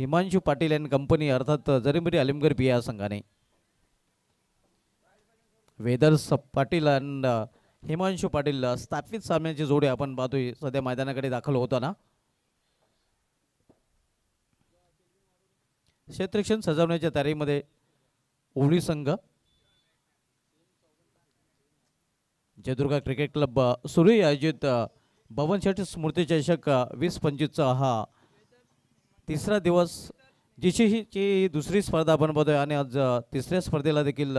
Himanshu Patil and company अर्थात Jarimari अलिमगड P या संघाने वेदर्स पाटील अँड हिमांशु पाटील स्थापित सामन्याची जोडी आपण पाहतोय सध्या मैदानाकडे दाखल होताना. क्षेत्ररक्षण सजवण्याच्या तयारीमध्ये ओवळी संघ. जयदुर्गा क्रिकेट क्लब सुरई आयोजित भवन शेठ स्मृती चषक 2025चा हा तिसरा दिवस. जीसीची दुसरी स्पर्धा आपण बघतोय आणि आज तिसऱ्या स्पर्धेला देखील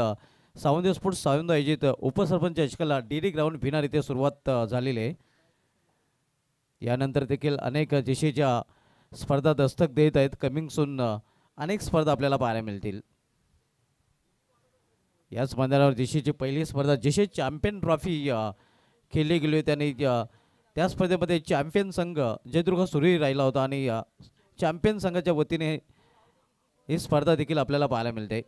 सावंत स्पोर्ट्स सावंत आयोजित उपसरपंच चषकाला डीडी ग्राउंड भिनार इथे सुरुवात झालेली आहे. यानंतर देखील अनेक जीसीच्या स्पर्धा दस्तक देत आहेत. कमिंग सून अनेक स्पर्धा आपल्याला पाहायला मिळतील. याच मैदानावर जीसीची पहिली स्पर्धा जीसी चॅम्पियन ट्रॉफी खेळली गेली होती आणि त्या स्पर्धेमध्ये चॅम्पियन संघ जयदुर्गा सुरई राहिला होता आणि चॅम्पियन संघाच्या वतीने ही स्पर्धा देखील आपल्याला पाहायला मिळते.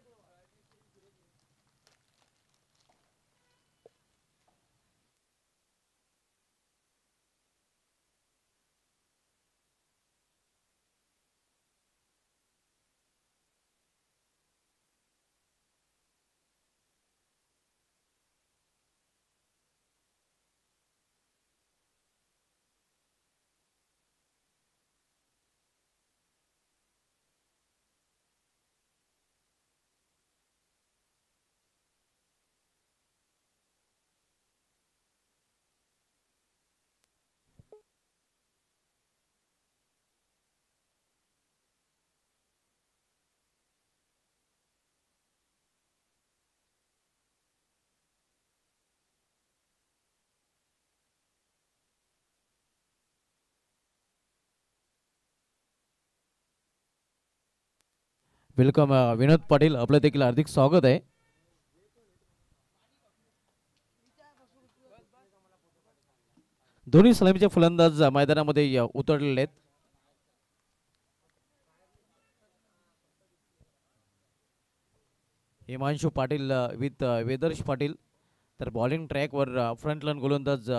वेलकम विनोद पाटील, आपलं देखील हार्दिक स्वागत आहे. दोन्ही सलामीचे फलंदाज मैदानामध्ये उतरलेले आहेत. हिमांशु पाटील विथ वेदर्श पाटील, तर बॉलिंग ट्रॅकवर फ्रंट लाईन गोलंदाज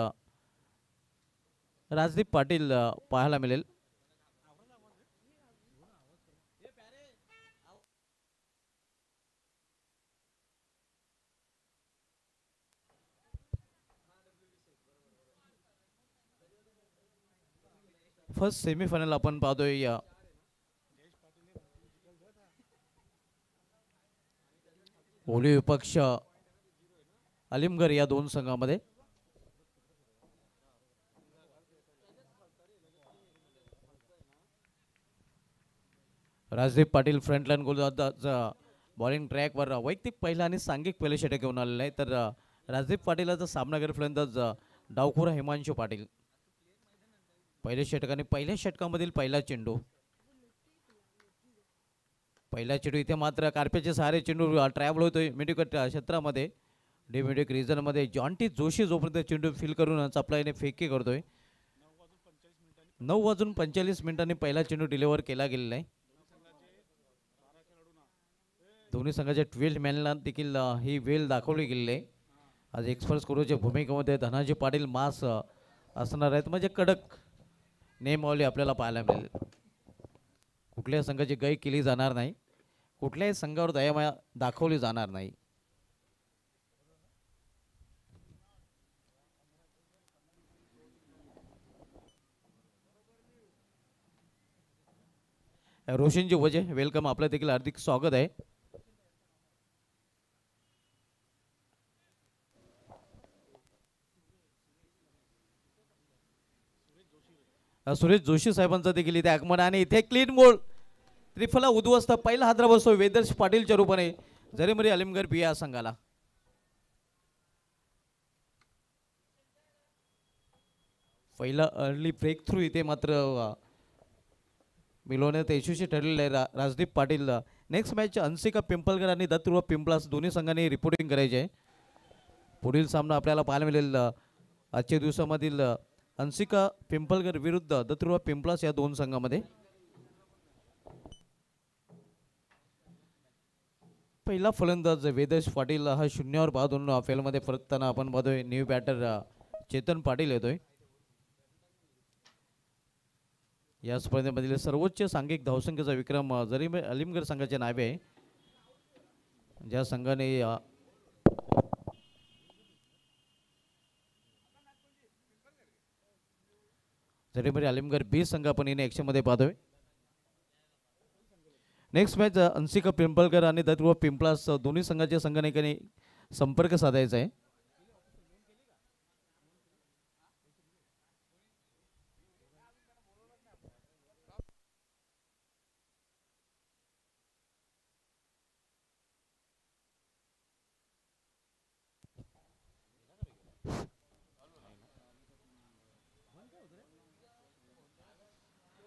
राजदीप पाटील पाहायला मिळेल. फर्स्ट सेमीफायनल आपण पाहतोय ओली विपक्ष अलिमगड या दोन संघामध्ये. राजदीप पाटील फ्रंट लाईन गोलंदाज बॉलिंग ट्रॅकवर वैयक्तिक पहिला आणि सांघिक पहिले षटक घेऊन आलेला आहे. तर राजदीप पाटीलचा सामनागर फलंदाज डावखुरा हिमांशु पाटील. पहिल्या षटक आणि पहिल्या षटकामधील पहिला चेंडू. पहिला चेंडू इथे मात्र कार्पेटचे सहारे चेंडू ट्रॅव्हल होतोय मिडविकेट क्षेत्रामध्ये. डिमिडिक रिजनमध्ये जॉन्टी जोशी जोपर्यंत चेंडू फील करून चपलाईने फेकी करतोय. 9:45 मिनिटांनी पहिला चेंडू डिलिव्हर केला गेलेला आहे. दोन्ही संघाच्या 12 मॅनला देखील ही वेल दाखवली गेलेली आहे. आज एक्सपर्ट स्कोरच्या भूमिकेमध्ये धनाजी पाटील मास असणार आहेत, म्हणजे कडक नियमावली आपल्याला पाहायला मिळेल. कुठल्याही संघाची गय केली जाणार नाही, कुठल्याही संघावर दयामाया दाखवली जाणार नाही. रोशनजी वजे वेलकम, आपलं देखील हार्दिक स्वागत आहे. सुरेश जोशी साहेबांचा देखील इथे आगमन आणि इथे क्लीन बोल त्रिफला उद्ध्वस्त. पहिला हादरा बसतो वेदर्श पाटीलच्या रूपाने जरीमरी अलिमगड पी या संघाला. पहिला अर्ली ब्रेक थ्रू इथे मात्र मिळवण्यात यशस्वी ठरलेले आहे राजदीप पाटील. नेक्स्ट मॅच अंशिका पिंपलकर आणि दत्तुर्वा पिंपलास दोन्ही संघांनी रिपोर्टिंग करायचे आहे. पुढील सामना आपल्याला पाहायला मिळेल आजच्या दिवसामधील अंशिका पिंपलकर विरुद्ध दत्तुर्वा पिंपलास या दोन संघामध्ये. पहिला फलंदाज वेदेश पाटील हा शून्यावर बाधून फेलमध्ये परतताना आपण बघतोय. न्यू बॅटर चेतन पाटील येतोय. या स्पर्धेमधील सर्वोच्च सांघिक धावसंख्येचा विक्रम अलीमगढ संघाच्या नावे आहे. ज्या संघाने जरीमरी अलीमगढ बी संघ आपण येणे ॲक्शनमध्ये पाहतोय. नेक्स्ट मॅच अंशिका पिंपळकर आणि दत्तगृह पिंपळास दोन्ही संघाच्या संघाने संपर्क साधायचा आहे.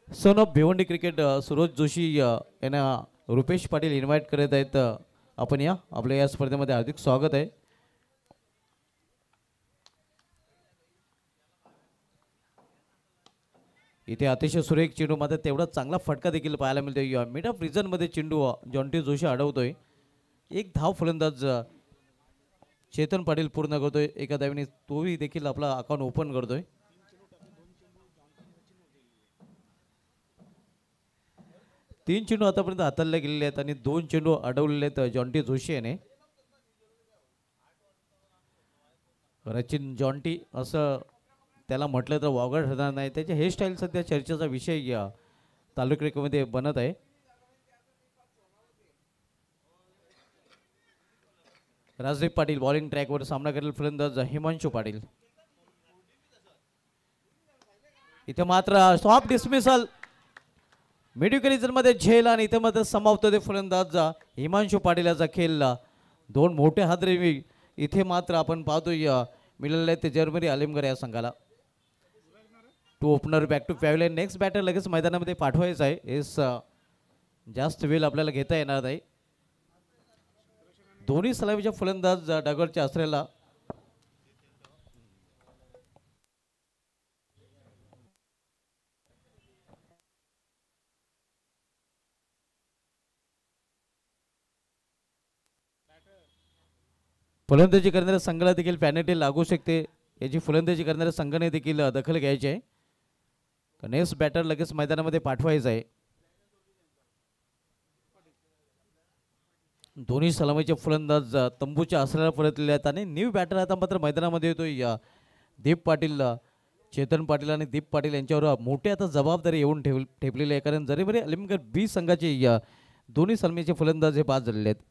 Son of Bhiwandi cricket Suroj Joshi यांना रुपेश पाटील इन्व्हाइट करत आहेत. आपण या आपल्या या स्पर्धेमध्ये हार्दिक स्वागत आहे. इथे अतिशय सुरेख चेंडू मात्र तेवढा चांगला फटका देखील पाहायला मिळतोय. मिड ऑफ रिझन मध्ये चेंडू जॉन्टी जोशी अडवतोय. एक धाव फलंदाज चेतन पाटील पूर्ण करतोय. एका धावीने तोही देखील आपला अकाउंट ओपन करतोय. तीन चेंडू आतापर्यंत हाताळले गेलेले आहेत आणि 2 चेंडू अडवलेले आहेत जॉन्टी जोशी याने. रचिन जॉन्टी असं त्याला म्हटलं तर वावगं ठरणार नाही. त्याचे हेअरस्टाईल सध्या चर्चेचा विषय तालुक्यामध्ये बनत आहे. राजदीप पाटील बॉलिंग ट्रॅकवर सामना करेल फलंदाज हिमांशू पाटील. इथे मात्र सॉफ्ट डिसमिसल मेडिकल मध्ये झेल आणि इथे मात्र समाप्त होते फलंदाज हिमांशू पाटील याचा खेळ. 2 मोठे हादरे इथे मात्र आपण पाहतोय मिळालेले ते जर्मनी अलीमगढ या संघाला. 2 opener back to pavilion. Next batter लगेच मैदानामध्ये पाठवायचं आहे. हेच जास्त वेळ आपल्याला घेता येणार नाही. दोन्ही सलामीच्या फलंदाज डगरच्या आसऱ्याला. फलंदाजी करणाऱ्या संघाला देखील पॅनल्टी लागू शकते. याची फलंदाजी करणाऱ्या संघाने देखील दखल घ्यायची आहे. नेक्स्ट बॅटर लगेच मैदानामध्ये पाठवायचं आहे. दोन्ही सलामीचे फलंदाज तंबूच्या आसऱ्याला परतलेले आहेत आणि न्यू बॅटर आता मात्र मैदानामध्ये येतोय दीप पाटील. चेतन पाटील आणि दीप पाटील यांच्यावर मोठी आता जबाबदारी येऊन ठेवलेली आहे. कारण जरीमरी अलीमगढ बी संघाचे दोन्ही सलामीचे फलंदाज हे बाद झालेले आहेत.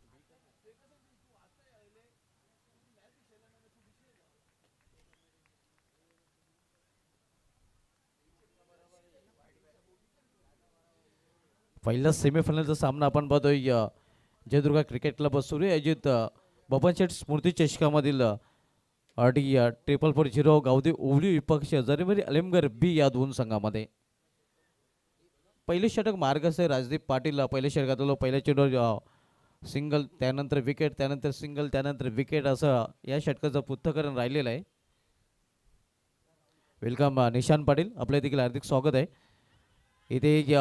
पहिला सेमीफायनलचा सामना आपण पाहतोय जयदुर्गा क्रिकेट क्लब सूर्य आयोजित बबनशेठ स्मृती चषकामधील RD 440 गावदे ओवली विपक्ष जरीमरी अलीमगढ बी या 2 संघामध्ये. पहिले षटक मार्गस्थ राजदीप पाटील पहिले षटकातलो पहिल्या चेंडूवर सिंगल, त्यानंतर विकेट, त्यानंतर सिंगल, त्यानंतर विकेट असं या षटकाचं पृथ्थकरण राहिलेलं आहे. वेलकम निशान पाटील, आपले देखील हार्दिक स्वागत आहे. इथे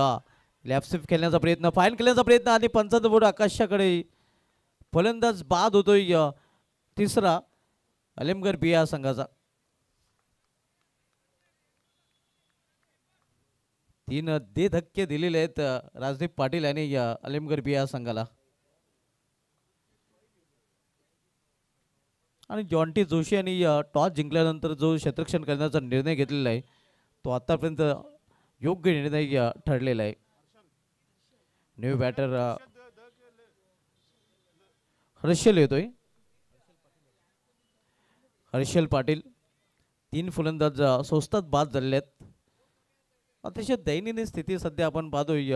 लॅपसिप खेळण्याचा प्रयत्न, फाईन खेळण्याचा प्रयत्न आणि पंचांचा बोर्ड आकाशाकडे. फलंदाज बाद होतोय तिसरा अलीमगढ बी या संघाचा. 3 धक्के दिलेले आहेत राजदीप पाटील यांनी अलीमगढ बी या संघाला. आणि जॉन्टी जोशी यांनी टॉस जिंकल्यानंतर जो क्षेत्ररक्षण करण्याचा निर्णय घेतलेला आहे तो आतापर्यंत योग्य निर्णय ठरलेला आहे. न्यू बॅटर हर्षल येतोय. हर्षल पाटील. 3 फलंदाज स्वस्तात बाद झालेले आहेत. अतिशय दयनीय स्थिती सध्या आपण पाहतोय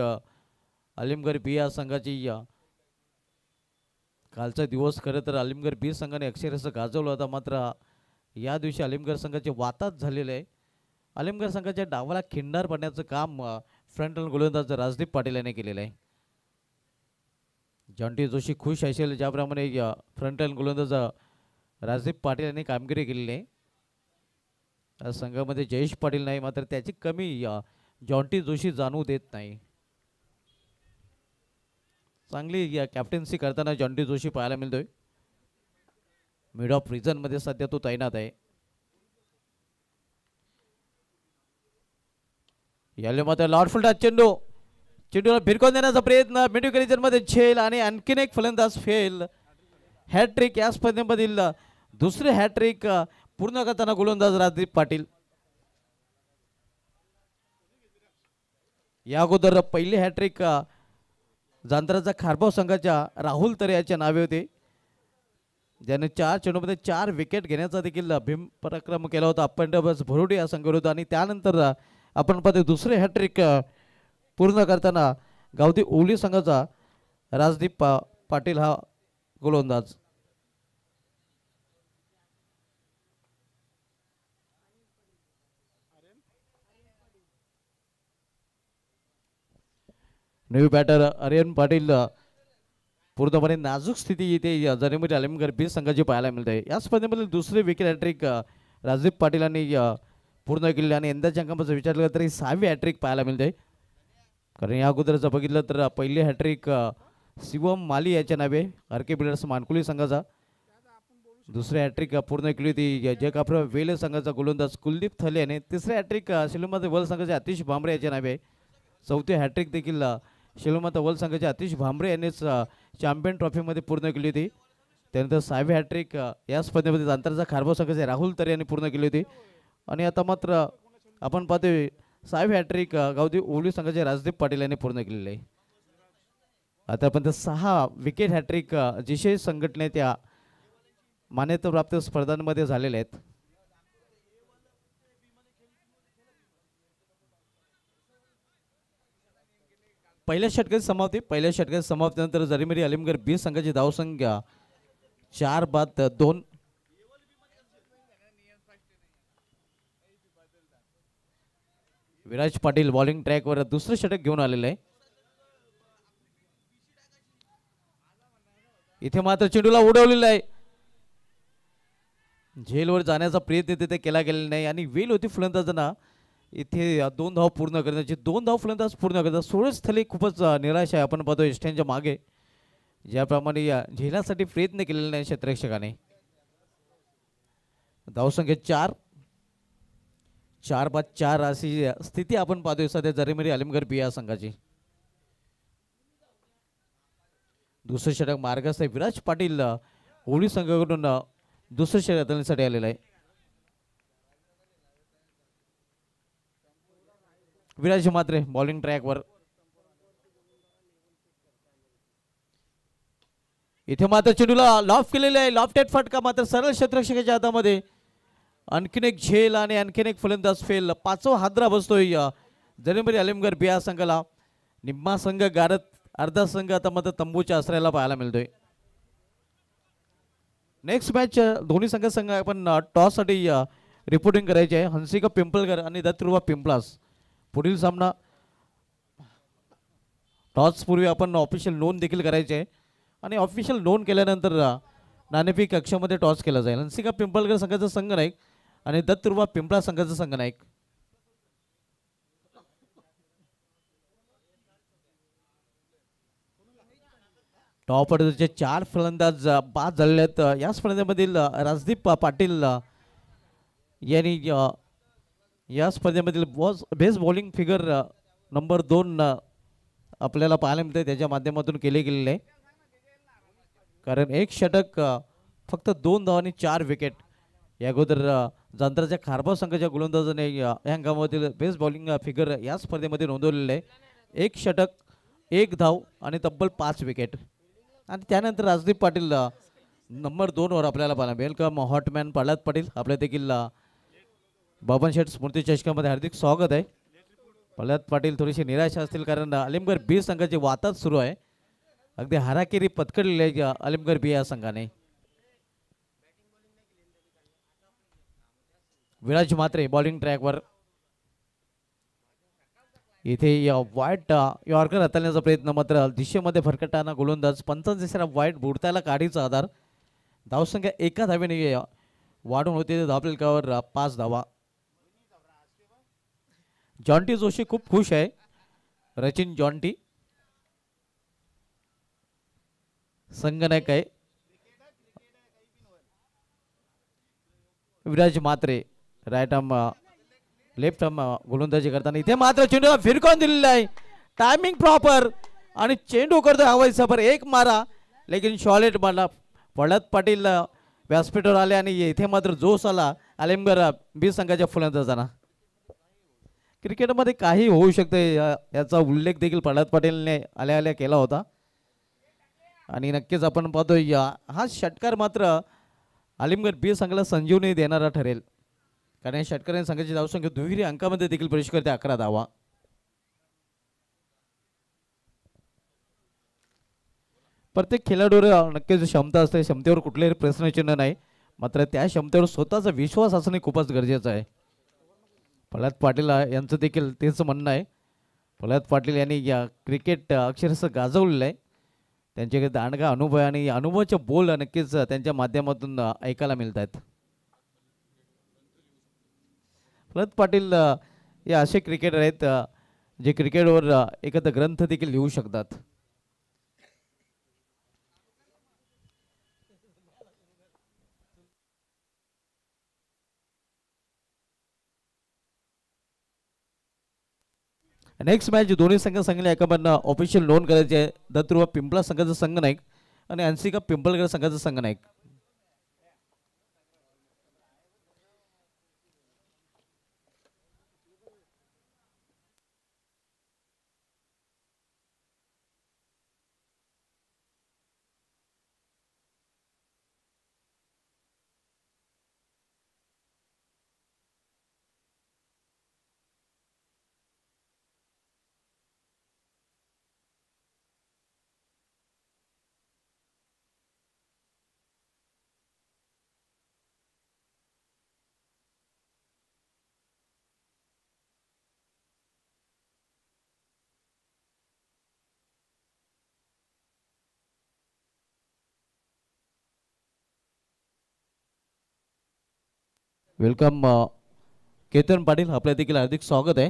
अलीमगढ बी या संघाची. कालचा दिवस खरं तर अलीमगढ बी संघाने अक्षरशः गाजवला होता. मात्र या दिवशी अलीमगढ संघाचे वाताच झालेले आहे. अलीमगढ संघाच्या डावाला खिंडार पडण्याचं काम फ्रंटल गोलंदाज राजदीप पाटील यांनी केलेलं आहे. जॉन्टी जोशी खुश असेल ज्याप्रमाणे फ्रंटल गोलंदाज राजदीप पाटील यांनी कामगिरी केलेली आहे. या संघामध्ये जयेश पाटील नाही, मात्र त्याची कमी जॉन्टी जोशी जाणवू देत नाही. चांगली कॅप्टन्सी करताना जॉन्टी जोशी पाहायला मिळतोय. मिड ऑफ रिजन मध्ये सध्या तो तैनात आहे. याले मात्र लॉर्ड फुलटा चेंडूला भिरकून देण्याचा प्रयत्न मिडू मध्ये झेल आणि आणखीन एक फलंदाज फेल. हॅट्रिक या स्पर्धेमधील दुसरे हॅट्रिक पूर्ण करताना गोलंदाज राजदीप पाटील. या अगोदर पहिले हॅट्रिक जांतराचा खारबाव संघाच्या राहुल तरे याच्या नावे होते, ज्याने 4 चेंडूमध्ये 4 विकेट घेण्याचा देखील भीमपराक्रम केला होता पंजाब भरोडी या संघाविरुद्ध. आणि त्यानंतर आपण पाहतो दुसरे हॅट्रिक पूर्ण करताना गावठी ओली संघाचा राजदीप पाटील हा गोलंदाज. नवी बॅटर आर्यन पाटील पूर्णपणे नाजूक स्थिती इथे जरीमध्ये आलमगीर बी संघाची पाहायला मिळते. या स्पर्धेमधील दुसरे विकेट हॅट्रिक राजदीप पाटीलांनी पूर्ण केले आणि यंदाच्या अंकामध्ये विचारलं तरी 6वी हॅट्रिक पाहायला मिळते. कारण या अगोदर जर बघितलं तर पहिले हॅट्रिक शिवम माली याच्या नावे आर के बिल्डर्स मानकुली संघाचा, दुसरे हॅट्रिक पूर्ण केली होती जय कापरा वेले संघाचा गोलंदाज कुलदीप थले याने, तिसरे हॅट्रिक शिलोमाता वर्ल्ड संघाचे आतिश भांबरे याच्या नावे, चौथे हॅट्रिक देखील शिलोमाता वर्ल्ड संघाचे आतिश भांबरे यांनीच चॅम्पियन ट्रॉफीमध्ये पूर्ण केली होती. त्यानंतर 6वी हॅट्रिक या स्पर्धेमध्ये जांतरचा खारबाव संघाचे राहुल तरे यांनी पूर्ण केली होती. आणि आता मात्र आपण पाहतोय 6वी हॅट्रिक गावठी ओली संघाचे राजदीप पाटील यांनी पूर्ण केलेले आहे. आतापर्यंत 6 विकेट हॅट्रिक जिशे संघटनेच्या मान्यताप्राप्त स्पर्धांमध्ये झालेले आहेत. पहिल्या षटकाची समाप्तीनंतर जरीमेरी अलिमगड बी संघाची धावसंख्या 4-2. विराज पाटील बॉलिंग ट्रॅकवर दुसरे षटक घेऊन आलेले आहे. इथे मात्र चेंडूला उडवलेला आहे, झेलवर जाण्याचा प्रयत्न तिथे केला गेलेला नाही आणि वेल होती फलंदाजांना इथे 2 धाव पूर्ण करण्याची. 2 धाव फलंदाज पूर्ण करतात. 16 स्थळी खूपच निराश आहे. आपण पाहतो एस्ट्यांच्या मागे ज्याप्रमाणे या झेलण्यासाठी प्रयत्न केलेला नाही क्षेत्ररक्षकाने. धावसंख्या 4-4 अशी स्थिती आपण पाहतोय सध्या जरीमेरी अलिमगड बी या संघाची. दुसरे षटक मार्गस्थ विराज पाटील ओली संघाकडून दुसरे षटक हाताळण्यासाठी आलेला आहे. विराज मात्रे बॉलिंग ट्रॅकवर. इथे मात्र चेंडूला लॉफ केलेला आहे. लॉफ्टेड फटका मात्र सरळ क्षेत्ररक्षकाच्या हातामध्ये. आणखीन एक झेल आणि आणखीन एक फलंदाज फेल. 5वा हादरा बसतोय जरीमेरी अलिमगड बी या संघाला. निम्मा संघ गारत, अर्धा संघ आता मात्र तंबूच्या आश्रयाला पाहायला मिळतोय. नेक्स्ट मॅच दोन्ही संघ आपण टॉस साठी रिपोर्टिंग करायची आहे. हंसिका पिंपळकर आणि दत्तरुवा पिंपलास. पुढील सामना टॉस पूर्वी आपण ऑफिशियल नोंद देखील करायची आहे आणि ऑफिशियल नोंद केल्यानंतर नाणेफेक कक्षामध्ये टॉस केला जाईल. हंसिका पिंपळकर संघाचा संघनायक आणि दत्तरुवा पिंपळा संघाचा संघनायक. टॉप ऑर्डरचे 4 फलंदाज बाद झालेले आहेत. या स्पर्धेमधील राजदीप पाटील यांनी या स्पर्धेमधील बेस्ट बॉलिंग फिगर नंबर 2 आपल्याला पाहायला मिळते, त्याच्या माध्यमातून केले गेलेले आहे. कारण एक षटक फक्त 2 धाव आणि 4 विकेट. या अगोदर जांतराच्या खारबाव संघाच्या गोलंदाजाने या हंगामातील बेस्ट बॉलिंग फिगर या स्पर्धेमध्ये नोंदवलेले आहे. एक षटक, 1 धाव आणि तब्बल 5 विकेट. आणि त्यानंतर राजदीप पाटील नंबर 2 वर आपल्याला पाहायला मिळेल. वेलकम हॉटमॅन प्रल्हाद पाटील. आपल्या देखील बाबन शेठ स्मृती चषकामध्ये हार्दिक स्वागत आहे. प्रल्हाद पाटील थोडीशी निराश असतील कारण अलिमगड बी संघाची वाताच सुरू आहे. अगदी हाराकिरी पत्करलेली आहे अलिमगड बी या संघाने. विराज मात्रे बॉलिंग ट्रॅकवर. इथे वाईट यॉर्कर हाताळण्याचा प्रयत्न मात्र दिशेमध्ये फरकटाना गोलंदाज. 85 वाईट बुडतायला काढीचा आधार. धावसंख्या 1 धावेने वाढून होते. धावफलकावर 5 धावा. जॉन्टी जोशी खूप खुश आहे. रचिन जॉन्टी संघनायक आहे. विराज मात्रे राईट आर्म लेफ्ट गोलंदाजी करताना इथे मात्र चेंडूला फिरकून दिलेला आहे. टायमिंग प्रॉपर आणि चेंडू करतोय हवाई सफर एक मारा लेकिन शॉलेट मारला. पळत पाटील व्यासपीठावर आले आणि इथे मात्र जोश आला आलिमगर बी संघाच्या फलंदाजांना. क्रिकेटमध्ये काही होऊ शकते याचा उल्लेख देखील पळत पाटीलने आल्या आल्या केला होता आणि नक्कीच आपण पाहतोय हा षटकार मात्र आलिमगड बी संघाला संजीवनी देणारा ठरेल कारण या षटकाराने संघाची धावसंख्या दुहेरी अंकामध्ये देखील प्रवेश करते 11 धावा. प्रत्येक खेळाडूवर नक्कीच क्षमता असते, क्षमतेवर कुठलेही प्रश्नचिन्ह नाही, मात्र त्या क्षमतेवर स्वतःचा विश्वास असणे खूपच गरजेचं आहे. प्रल्हाद पाटील यांचं देखील तेच म्हणणं आहे. प्रल्हाद पाटील यांनी या क्रिकेट अक्षरशः गाजवलेलं आहे. त्यांच्याकडे दांडगा अनुभव आणि अनुभवाचे बोल नक्कीच त्यांच्या माध्यमातून ऐकायला मिळत आहेत. प्रल्हाद पाटील हे असे क्रिकेटर आहेत जे क्रिकेटवर एखादा ग्रंथ देखील लिहू शकतात. नेक्स्ट मॅच दोन्ही संघ संघाने एकाबद्दल ऑफिशियल नोंद करायचे. दत्तुर्वा पिंपळा संघाचा संघनायक आणि अन्सिका पिंपळगड संघाचा संघनायक. वेलकम केतन पाटील, आपल्या देखील हार्दिक स्वागत आहे.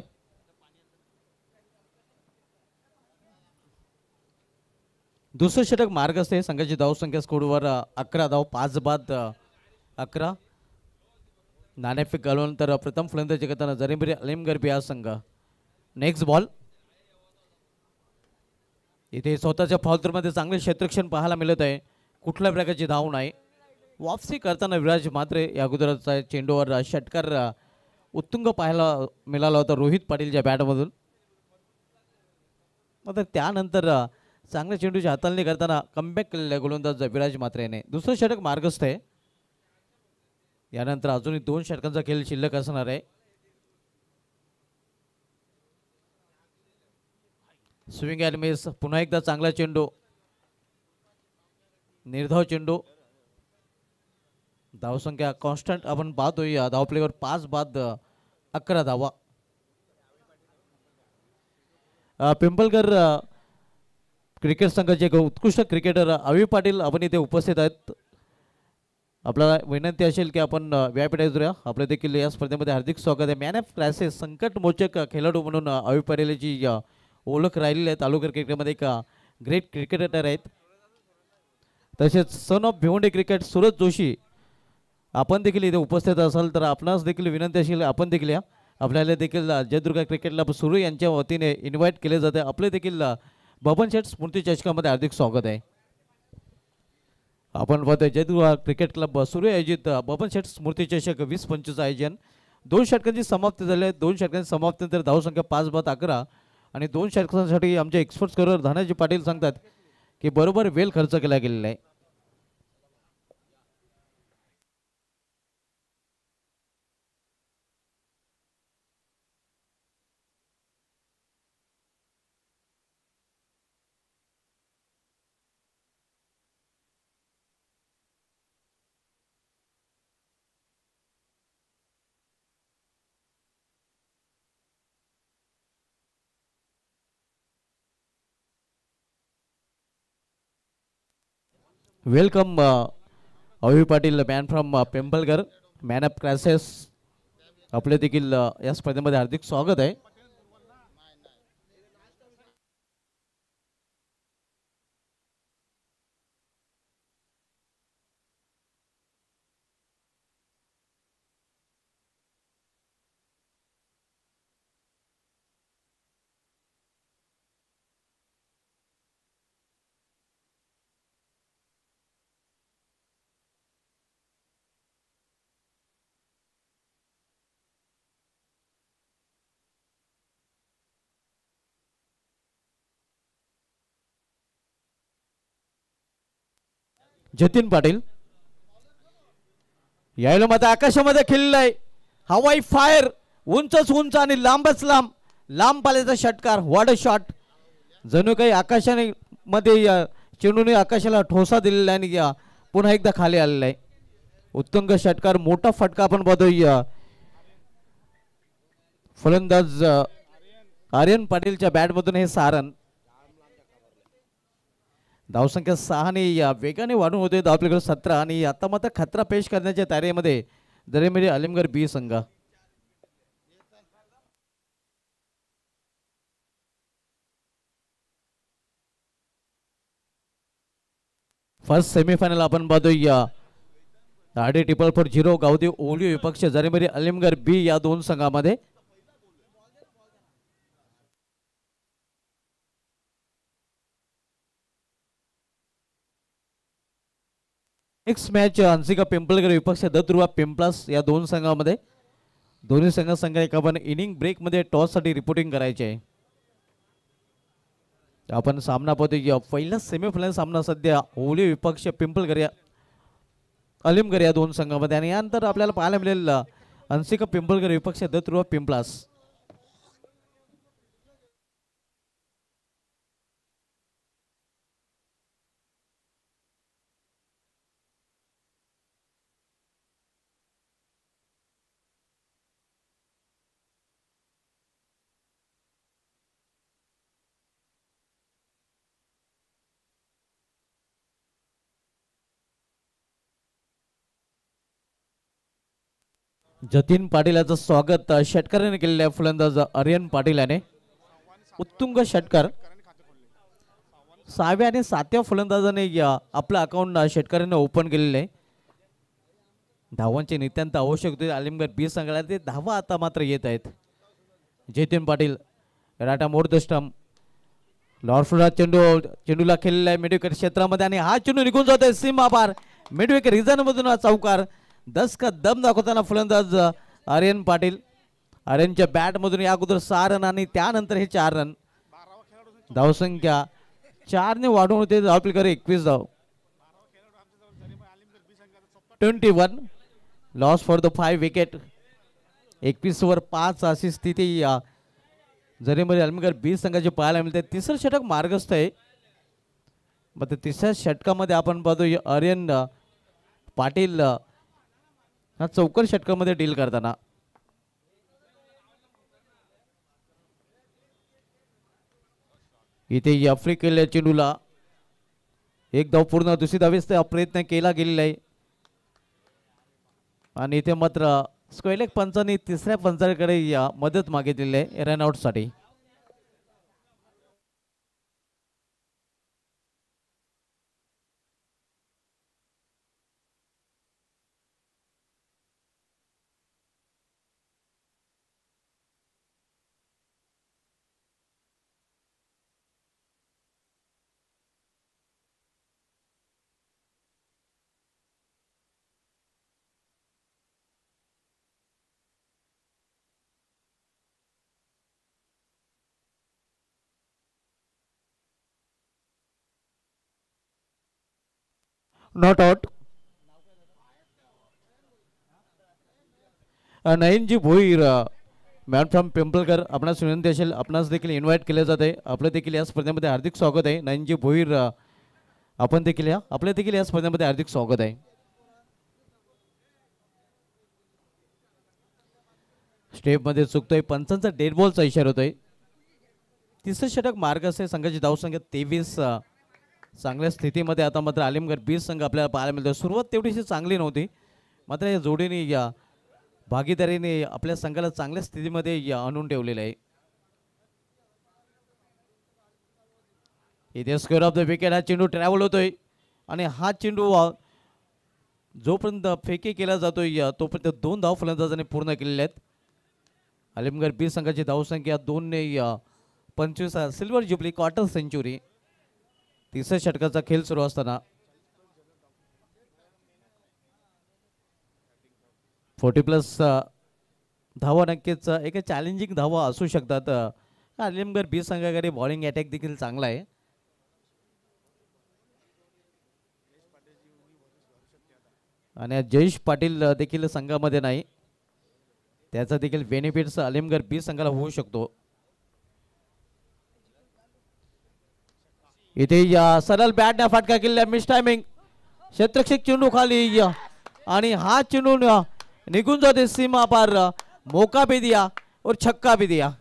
दुसरं षटक मार्ग असते. संघाची धावसंख्या स्कोरवर 11 धाव, 5 बाद 11. नाणेफेक घालून तर प्रथम फलंदाजी करताना जरीमरी अलिमगरबी हा संघ. Next ball. इथे स्वतःच्या फॉलतरमध्ये चांगले क्षेत्रक्षण पाहायला मिळत आहे. कुठल्या प्रकारची धाव नाही. वापसी करताना विराज मात्रे या अगोदरचा चेंडूवर षटकार उत्तुंग पाहायला मिळाला होता रोहित पाटीलच्या बॅटमधून. मात्र त्यानंतर चांगल्या चेंडूची हाताळणी करताना कमबॅक केलेल्या गोलंदाज विराज मात्रे याने. दुसरं षटक मार्गस्थ आहे. यानंतर अजूनही 2 षटकांचा खेळ शिल्लक असणार आहे. Swing and miss. पुन्हा एकदा चांगला चेंडू, निर्धाव चेंडू. धावसंख्या कॉन्स्टंट आपण पाहतोय. धावप्लेवर 5 बाद 11 धावा. पिंपळकर क्रिकेट संघाचे एक उत्कृष्ट क्रिकेटर अवी पाटील आपण इथे उपस्थित आहेत. आपल्याला विनंती असेल की आपण व्यापीठात जाऊया. आपल्या देखील या स्पर्धेमध्ये हार्दिक स्वागत आहे. मॅन ऑफ क्लासेस संकटमोचक खेळाडू म्हणून अवी पाटीलची ओळख राहिलेली आहे. तालुका क्रिकेटमध्ये एक ग्रेट क्रिकेटर आहेत. तसेच सन ऑफ भिवंडी क्रिकेट सूरज जोशी आपण देखील इथे उपस्थित असाल तर आपणास देखील विनंती असेल आपण देखील या. आपल्याला देखील जयदुर्गा क्रिकेट क्लब सुरू यांच्या वतीने इन्व्हाइट केले जाते. आपले देखील बबन शेठ स्मृती चषकामध्ये हार्दिक स्वागत आहे. आपण पाहतोय जयदुर्गा क्रिकेट क्लब सुरू आयोजित बबन शेठ स्मृती चषक 20-25 आयोजन. 2 षटकांची समाप्ती झाली आहे. 2 षटकांची समाप्तीनंतर धावसंख्या 5 बाद 11 आणि 2 षटकांसाठी आमचे एक्सपर्ट स्कोरर धनाजी पाटील सांगतात की बरोबर वेळ खर्च केला गेलेला आहे. Welcome Avi Patil, man from Pimpalgar, man of classes. आपले देखील या स्पर्धेमध्ये हार्दिक स्वागत आहे. जतीन पाटील यायला मात्र आकाशामध्ये खेळलेला आहे. हवाई फायर उंचच उंच आणि लांबच लांब लांब पाल्याचा षटकार. What a shot. जणू काही आकाशाने मध्ये चेंडूने आकाशाला ठोसा दिलेला आहे आणि पुन्हा एकदा खाली आलेला आहे. उत्तुंग षटकार मोठा फटका आपण बघतोय. फलंदाज आर्यन पाटीलच्या बॅटमधून हे सारण. धावसंख्या 6 ने वेगाने वाढून होते. धावपलीकडे 17 आणि आता मात्र खतरा पेश करण्याच्या तयारीमध्ये दरेमेरी अलिमगड बी संघ. फर्स्ट सेमीफायनल आपण पाहतोय. आडी टिपल फॉर 0 गावदेव ओलिओ विपक्ष दरेमेरी अलिमगड बी या दोन संघामध्ये. नेक्स्ट मॅच हंसिका पिंपळकर विपक्ष दत्तुर्वा पिंपलास या दोन संघामध्ये. दोन्ही संघ एक आपण इनिंग ब्रेक मध्ये टॉस साठी रिपोर्टिंग करायचे आहे. आपण सामना पाहतोय. पहिला सेमीफायनल सामना सध्या ओलिओ विपक्ष पिंपळकर या अलिमगड या दोन संघामध्ये आणि यानंतर आपल्याला पाहायला मिळेल हंसिका पिंपळकर विपक्ष दत्तुर्वा पिंपलास. जतीन पाटील याचं स्वागत षटकाराने केलेलं आहे. फलंदाज आर्यन पाटील याने उत्तुंग षटकार. 6व्या आणि 7व्या फलंदाजाने आपलं अकाउंट षटकाराने ओपन केलेलं आहे. धावांची नित्यांत आवश्यक होते अलिमगड बी संघाला. ते धावा आता मात्र येत आहेत. जतीन पाटील राटा मोड द स्टंप. लॉर्फुडा चेंडूला खेळलेला आहे मिडविकेट क्षेत्रामध्ये आणि हा चेंडू निघून जात आहे सीमा पार. मिडविकेट रिझन मधून चौकार. 10 का दम दाखवताना फलंदाज आर्यन पाटील. आर्यनच्या बॅट मधून या अगोदर 6 रन आणि त्यानंतर हे 4 रन. धावसंख्या 4 ने वाढवून होते. धावपलीकर 21 धाव. 21 लॉस फॉर द 5 विकेट. 21 वर 5 अशी स्थिती जरीमध्ये अलिमगड बी संघाची पाहायला मिळते. तिसरं षटक मार्गस्थ आहे. मग तिसऱ्या षटकामध्ये आपण पाहतो आर्यन पाटील हा चौकार षटकामध्ये डील करताना. इथे आफ्रिकेला चेंडूला एक धाव पूर्ण. दुसरी धावेस प्रयत्न केला गेलेला आहे आणि इथे मात्र स्क्वेअर पंचांनी तिसऱ्या पंचाकडे मदत मागितलेली आहे रनआउट साठी. Not out. Nayanji Bhoir man from Pimpalkar आपणास विनंती असेल. आपणास देखील इन्व्हाइट केले जाते. आपलं देखील या स्पर्धेमध्ये हार्दिक स्वागत आहे. नयनजी भोईर आपण देखील आपल्या देखील या स्पर्धेमध्ये हार्दिक स्वागत आहे. स्टेप मध्ये चुकतोय. पंचांचा डेड बॉलचा इशारा होतोय. तिसरं षटक मार्ग असे. संघाची धावसंख्या 23. चांगल्या स्थितीमध्ये आता मात्र अलिमगड बी संघ आपल्याला पाहायला मिळतो. सुरुवात तेवढीशी चांगली नव्हती मात्र या जोडीने भागीदारीने आपल्या संघाला चांगल्या स्थितीमध्ये आणून ठेवलेलं आहे. इथे स्क्वेअर ऑफ द विकेट. हा चेंडू ट्रॅव्हल होतोय आणि हा चेंडू जोपर्यंत फेकी केला जातोय तोपर्यंत 2 धाव फलंदाजाने पूर्ण केलेल्या आहेत. अलिमगड बी संघाची धावसंख्या 2 ने 25. Silver jubilee quarter century. तिसऱ्या षटकाचा खेळ सुरू असताना 40+ धावा नक्कीच एक चॅलेंजिंग धावा असू शकतात. अलिमगड बी संघाकडे बॉलिंग अटॅक देखील चांगला आहे. आणि जयेश पाटील देखील संघामध्ये नाही, त्याचा देखील बेनिफिट्स आलिमगड बी संघाला होऊ शकतो. इथे या सरळ बॅटने फटका केलेला, मिस टायमिंग, क्षेत्ररक्षक चेंडू खाली आणि हा चेंडू निघून जाते सीमा पार. मौका भी दिया और छक्का भी दिया.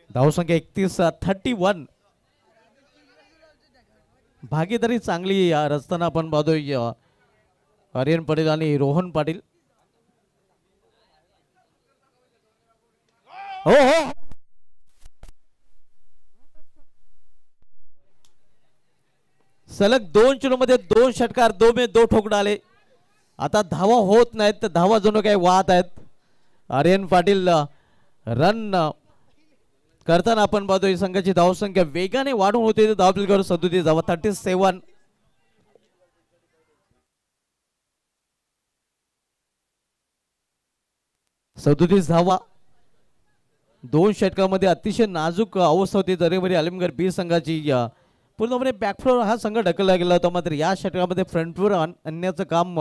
धावसंख्या 31-31. भागीदारी चांगली रचताना आपण पाहतोय आर्यन पाटील आणि रोहन पाटील. हो हो, सलग 2 चेंडूमध्ये 2 षटकार, 2 में 2 ठोक डाले. आता धावा होत नाहीत, तर धावा जणू काही वाहत आहेत. आर्यन पाटील रन करताना आपण पाहतोय संघाची धावसंख्या वेगाने वाढून होते. धावपलीकडे 37 धावा, 37. 37 धावा 2 षटकामध्ये अतिशय नाजूक अवस्था होती दरेवरी आलिमगड बी संघाची. पूर्णपणे बॅकफ्लोर हा संघ ढकलला गेला होता, मात्र या षटकामध्ये फ्रंटवर आणण्याचं काम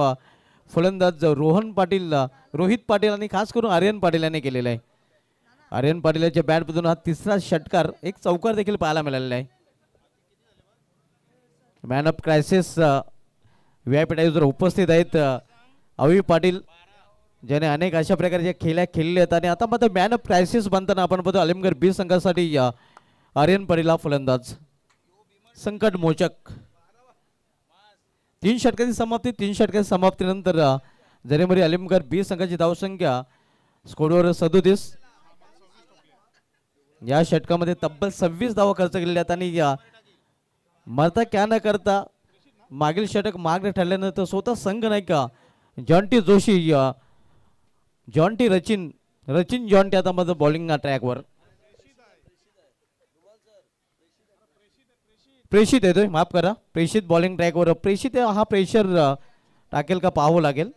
फलंदाज रोहित पाटील आणि खास करून आर्यन पाटील यांनी केलेलं आहे. आर्यन पाटीलच्या बॅटमधून हा तिसरा षटकार, एक चौकार देखील पाहायला मिळालेला आहे. मॅन ऑफ क्रायसिस व्यापीठावर उपस्थित आहेत अवी पाटील, ज्याने अनेक अशा प्रकारच्या खेळ्या खेळल्या आहेत. आणि आता मात्र मॅन ऑफ क्रायसिस बनताना आपण बघतो आलिमगड बी संघासाठी आर्यन पाटील हा फलंदाज. संकट मोचक 3 षटकाची समाप्ती. 3 षटकाची समाप्तीनंतर जरेमरी आलिमगड बी संघाची धावसंख्या स्कोरवर 37. या षटकामध्ये तब्बल 26 धावा खर्च केलेल्या आहेत. आणि मरता क्या न करता मागील षटक मागे ठरल्यानंतर स्वतः संघ नाही का Jonty Joshi, Jonty Rachin Jonty आता मध्ये बॉलिंग ट्रॅकवर. प्रेषित येतोय, माफ करा, प्रेषित बॉलिंग ट्रॅकवर. प्रेषित हा प्रेशर टाकेल का पाहावं लागेल.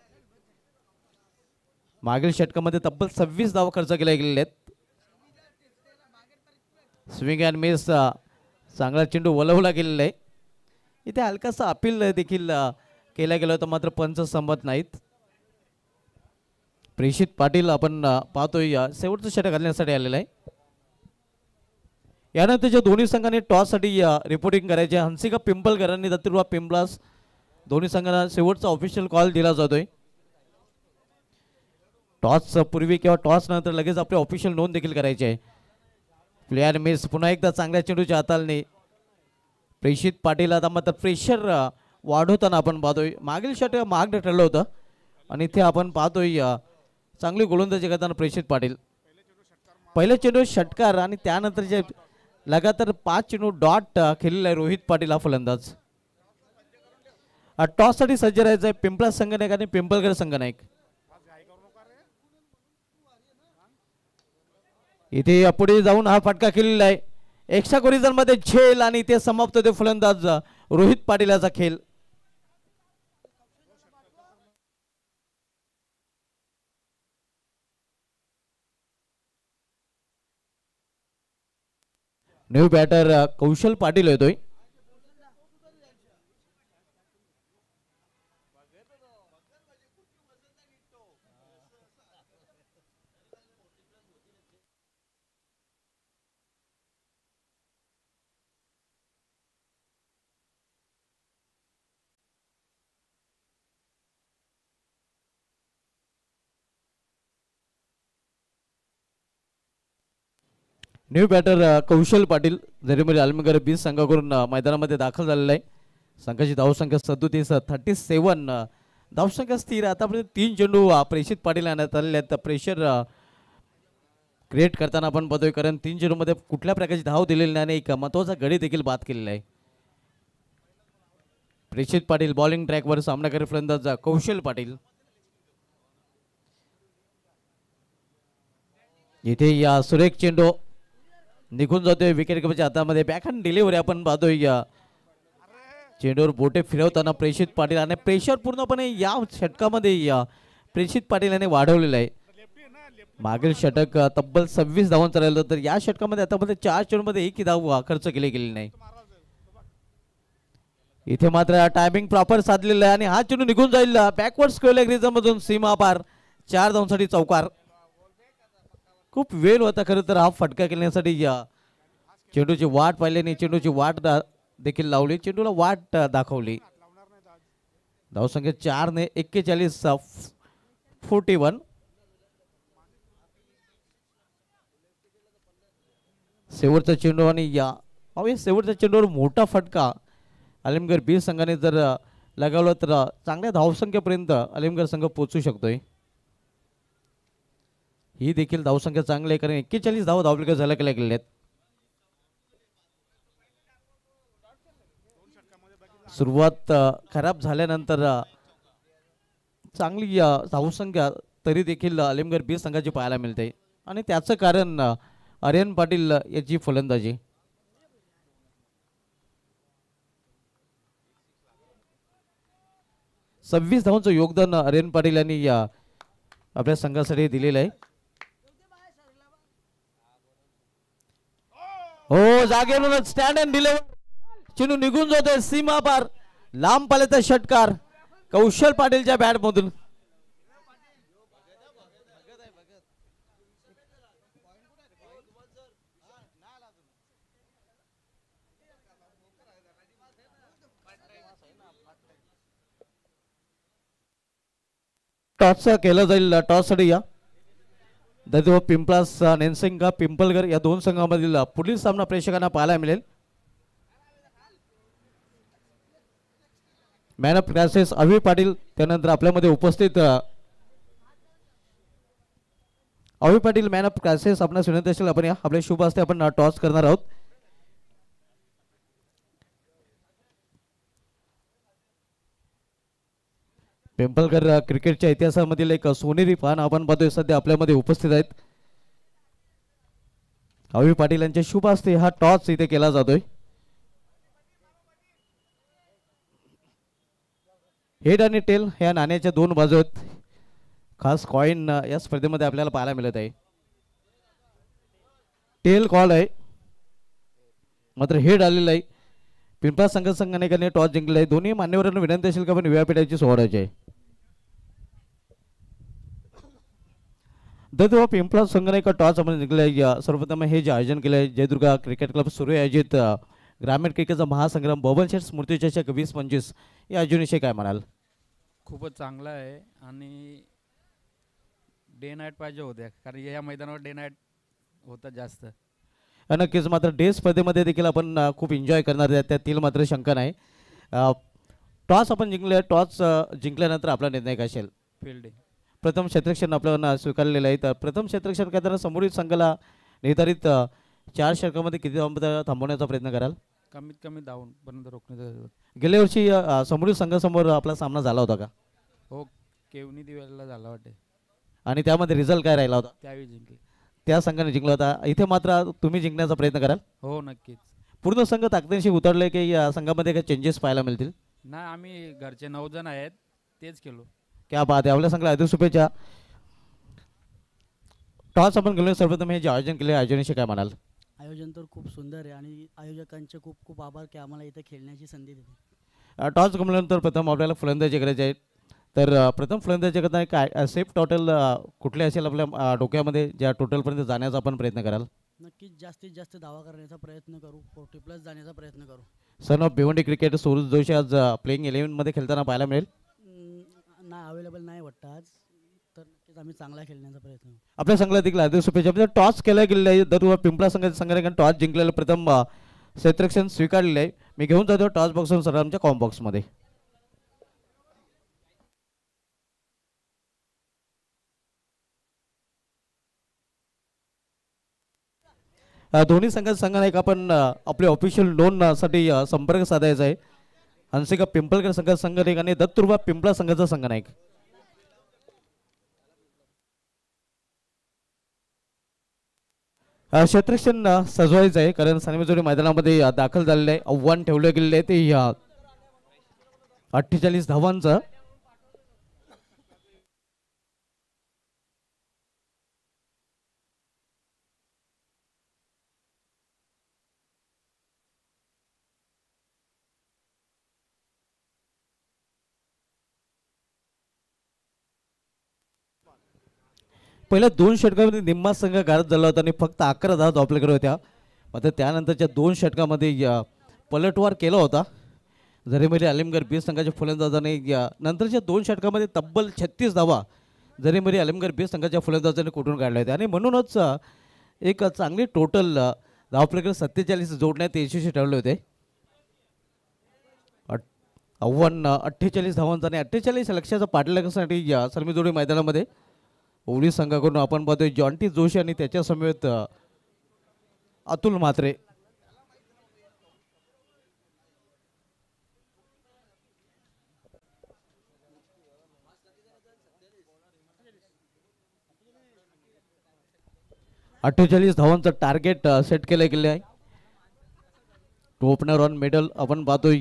मागील षटकामध्ये तब्बल 26 धावा खर्च केल्या गेलेल्या आहेत. स्विंग अँड मिस, चांगला चेंडू वलवला गेलेला आहे. इथे हलकासा अपील देखील केला गेला होता, मात्र पंच संमत नाहीत. प्रेषित पाटील आपण पाहतोय शेवटचं षटक घालण्यासाठी आलेला आहे. यानंतरच्या दोन्ही संघांनी टॉससाठी रिपोर्टिंग करायचे. हंसिका पिंपलकरांनी दत्तुर्वा पिंपलास, दोन्ही संघांना शेवटचा ऑफिशियल कॉल दिला जातोय. टॉस पूर्वी किंवा टॉस नंतर लगेच आपली ऑफिशियल नोंद देखील करायची आहे. प्लेयर मिस, पुन्हा एकदा चांगल्या चेंडूच्या हाताळणे. प्रेषित पाटील आता मात्र प्रेशर वाढवताना आपण पाहतोय. मागील षटक मागे ठरलं होतं आणि इथे आपण पाहतोय चांगली गोलंदाजी करताना प्रेषित पाटील. पहिले चेंडू षटकार आणि त्यानंतर जे लगातार 5 चेंडू डॉट खेळलेला आहे रोहित पाटील हा फलंदाज. टॉस साठी सज्ज राहायचं आहे पिंपळा संघनायक आणि पिंपळकर संघनायक. इथे पुढे जाऊन हा फटका खेळलेला आहे. एक्स्ट्रा कोरिजन मध्ये झेल आणि इथे समाप्त होते फलंदाज रोहित पाटील याचा खेळ. न्यू बॅटर कौशल पाटील येतोय. न्यू बॅटर कौशल पाटील जरीमध्ये आलमगड बी संघाकडून मैदानामध्ये दाखल झालेला आहे. संघाची धावसंख्या 37 धावसंख्या स्थिर. आतापर्यंत 3 चेंडू प्रेषित पाटील आणण्यात आलेले आहेत. प्रेशर क्रिएट करताना आपण बघतोय, कारण 3 चेंडूमध्ये कुठल्या प्रकारची धाव दिलेली नाही. एक महत्वाचा गडी देखील बाद केलेला आहे. प्रेषित पाटील बॉलिंग ट्रॅकवर सामनाकारी फलंदाज कौशल पाटील. इथे या सुरेख चेंडू निघून जातोय विकेट कीपरच्या हातामध्ये बॅकहँड डिलिव्हरी आपण पाहतोय चेंडूवर बोटे फिरवताना प्रेषित पाटील आणि प्रेशर पूर्णपणे या षटकामध्ये प्रेषित पाटील याने वाढवलेलं आहे. मागील षटक तब्बल 26 धावांचं राहिलं तर या षटकामध्ये आतामध्ये 4 चेंडूमध्ये एकही धाव खर्च केली नाही. इथे मात्र टायमिंग प्रॉपर साधलेलं आहे आणि हा चेंडू निघून जाईल बॅकवर्ड स्क्वेअर लेग रिजनमधून सीमा पार 4 धावांसाठी चौकार. खूप वेळ होता खरं तर हा फटका खेळण्यासाठी. चेंडूची वाट पाहिल्याने चेंडूची वाट देखील लावली, चेंडूला वाट दाखवली. धावसंख्या 4 ने 41 41. शेवटचा चेंडू आणि शेवटच्या चेंडूवर मोठा फटका अलिमगड बी संघाने जर लगावला तर चांगल्या धावसंख्येपर्यंत अलिमगड संघ पोहोचू शकतोय. ही देखील धावसंख्या चांगली आहे कारण 41 धावा धावल्या झाल्या गेल्या आहेत. सुरुवात खराब झाल्यानंतर चांगली धावसंख्या तरी देखील अलिमगड बी संघाची पाहायला मिळते आणि त्याचं कारण आर्यन पाटील याची फलंदाजी. सव्वीस धावांचं योगदान आर्यन पाटील यांनी आपल्या संघासाठी दिलेलं आहे. हो जागेवरूनच स्टँड अँड डिलिव्हर चेंडू निघून जातोय सीमा पार. लांब पाल्याचा षटकार कौशल पाटीलच्या बॅट मधून. टॉस केलं जाईल. टॉस साठी पिंपलास नेनसिंग पिंपलगर या दोन संघामधील पुढील सामना प्रेक्षकांना पाहायला मिळेल. मॅन ऑफ क्लासेस अभि पाटील, त्यानंतर आपल्यामध्ये उपस्थित अभि पाटील मॅन ऑफ क्लासेस आपणास विनंती असेल आपण आपल्या शुभ हस्ते आपण टॉस करणार आहोत. पिंपलकर क्रिकेटच्या इतिहासामधील एक सोनेरी पान आपण पाहतोय सध्या आपल्यामध्ये उपस्थित आहेत. अभि पाटील यांच्या शुभ हस्ते हा टॉस इथे केला जातोय. हेड आणि टेल ह्या नाण्याच्या दोन बाजू आहेत. खास कॉइन या स्पर्धेमध्ये आपल्याला पाहायला मिळत आहे. टेल कॉल आहे मात्र हेड आलेला आहे. पिंपळा संघाने टॉस जिंकला आहे. दोन्ही मान्यवरांना विनंती असेल का आपण व्यापीठाची सोडायची आहे. तर पिंपळा संघाने का टॉस आपण जिंकलाय. सर्वप्रथम हे जे आयोजन केलं आहे जयदुर्गा क्रिकेट क्लब सुरू आयोजित ग्रामीण क्रिकेटचा महासंग्राम बबनशेठ स्मृती चषक 2025 या आयोजनाविषयी काय म्हणाल. खूपच चांगला आहे आणि डे नाईट पाहिजे होत्या कारण या मैदानावर डे नाईट होतात जास्त. नक्कीच मात्र डे स्पर्धेमध्ये देखील आपण खूप एन्जॉय करणार आहे त्यातील मात्र शंका नाही. टॉस आपण जिंकले. टॉस जिंकल्यानंतर आपला निर्णय काय असेल. फिल्डिंग प्रथम क्षेत्ररक्षण आपल्याला स्वीकारलेलं आहे. तर प्रथम क्षेत्ररक्षण करताना समोरील संघाला निर्धारित 4 षटकामध्ये किती थांबवण्याचा प्रयत्न कराल. कमीत कमी धावून पर्यंत रोखण्याचा. गेल्या वर्षी समोरील संघासमोर आपला सामना झाला होता का. हो केवनी दिवाळीला झाला वाटते आणि त्यामध्ये रिझल्ट काय राहिला होता. त्यावेळी जिंकले. त्या संघाने जिंकला होता. इथे मात्र तुम्ही जिंकण्याचा प्रयत्न कराल. हो नक्कीच. पूर्ण संघ ताकदीशी उतरले की या संघामध्ये काही चेंजेस पाहायला मिळतील. नाही आम्ही घरचे 9 जण आहेत तेच केलो. क्या बात आहे. आपल्या संघाला अधिक शुभेच्छा. टॉस आपण गेलो. सर्वप्रथम हे जे आयोजन केले आयोजनाविषयी काय म्हणाल. आयोजन तर खूप सुंदर आहे आणि आयोजकांचे खूप खूप आभार की आम्हाला इथे खेळण्याची संधी दिली. टॉस गमल्यानंतर प्रथम आपल्याला फलंदाजी करायची आहे. तर प्रथम फलंदाजी करताना काय सेफ टोटल कुठले असेल आपल्या डोक्यामध्ये ज्या टोटलपर्यंत जाण्याचा आपण प्रयत्न कराल. नक्कीच जास्तीत जास्त धावा करण्याचा प्रयत्न करू. 40+ जाण्याचा प्रयत्न करू. सन ऑफ भिवंडी क्रिकेट सुरुज जोशी आज प्लेइंग 11मध्ये खेळताना पाहायला मिळेल. नाही अवेलेबल नाही वाटतं आज. तर नक्कीच आम्ही चांगला खेळण्याचा प्रयत्न करू. आपल्या संघाला देखील अधिक शुभेच्छा. टॉस केला गेलेला आहे. दर पिंपळा संघाने टॉस जिंकलेलं प्रथम क्षेत्ररक्षण स्वीकारलेलं आहे. मी घेऊन जातो टॉस बॉक्स सर आमच्या कॉम बॉक्समध्ये. दोन्ही संघाने एक आपण आपले ऑफिशियल लोनसाठी संपर्क साधायचा आहे. हंसिका पिंपळकर संघाचा आणि दत्तुर्बा पिंपळा संघाचा संघनायक. क्षेत्ररक्षण सजवायचं आहे, कारण सनमेजोडी मैदानामध्ये दाखल झालेलं आहे. आव्हान ठेवलं गेलेलं आहे ते 48 धावांचं. पहिल्या 2 षटकामध्ये निम्मा संघ गारद झाला होता आणि फक्त 11 धावा आपल्याकडे होत्या. मात्र त्यानंतरच्या 2 षटकामध्ये पलटवार केला होता जरीमरी आलिमगड बी संघाच्या फलंदाजाने. नंतरच्या 2 षटकामध्ये तब्बल 36 धावा जरीमरी आलिमगड बी संघाच्या फलंदाजाने कुठून काढल्या होत्या आणि म्हणूनच एक चांगली टोटल धाव आपल्याकडे 47 जोडण्यात यशस्वी ठरले होते. आव्हान 48 धावांचा आणि 48 लक्षाचा पाठलागासाठी या सरमीजोडी मैदानामध्ये ओवळी संघाकडून आपण पाहतोय जॉन्टी जोशी आणि त्याच्या समेत अतुल म्हात्रे. अठ्ठेचाळीस धावांचं टार्गेट सेट केलं गेले आहे. ओपनर ऑन मिडल आपण पाहतोय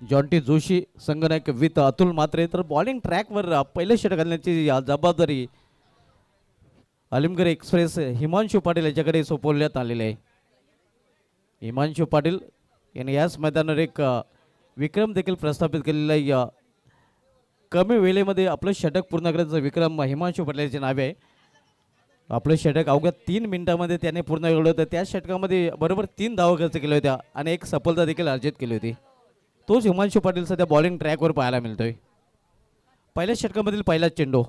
जॉन्टी जोशी संगनायक विथ अतुल म्हात्रे. तर बॉलिंग ट्रॅकवर पहिले षटक घालण्याची जबाबदारी अलिमगड एक्सप्रेस हिमांशू पाटील याच्याकडे सोपवण्यात आलेले आहे. हिमांशू पाटील यांनी याच मैदानावर एक विक्रम देखील प्रस्थापित केलेला आहे. कमी वेळेमध्ये आपलं षटक पूर्ण करण्याचा विक्रम हिमांशू पाटील याचे नावे आहे. आपलं षटक अवघ्या 3 मिनिटांमध्ये त्याने पूर्ण केलं होतं. त्या षटकामध्ये बरोबर 3 धावा खर्च केल्या होत्या आणि एक सफलता देखील अर्जित केली होती. तोच हिमांशू पाटील सध्या बॉलिंग ट्रॅकवर पाहायला मिळतोय. पहिल्या षटकामधील पहिला चेंडू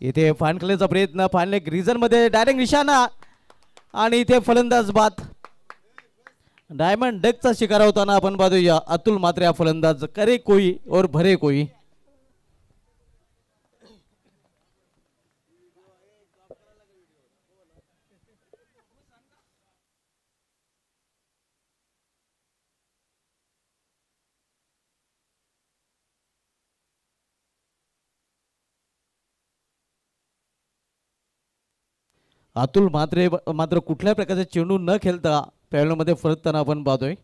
इथे फाईन करण्याचा प्रयत्न, फाईन लेग रिजन मध्ये डायरेक्ट निशाणा आणि इथे फलंदाज बाद. डायमंड डकचा शिकार होताना आपण पाहतोय अतुल म्हात्रे हा फलंदाज. करे कोई और भरे कोई. अतुल म्हात्रे मात्र कुठल्या प्रकारचे चेंडू न खेळता पॅव्हलियनमध्ये परतताना आपण पाहतोय.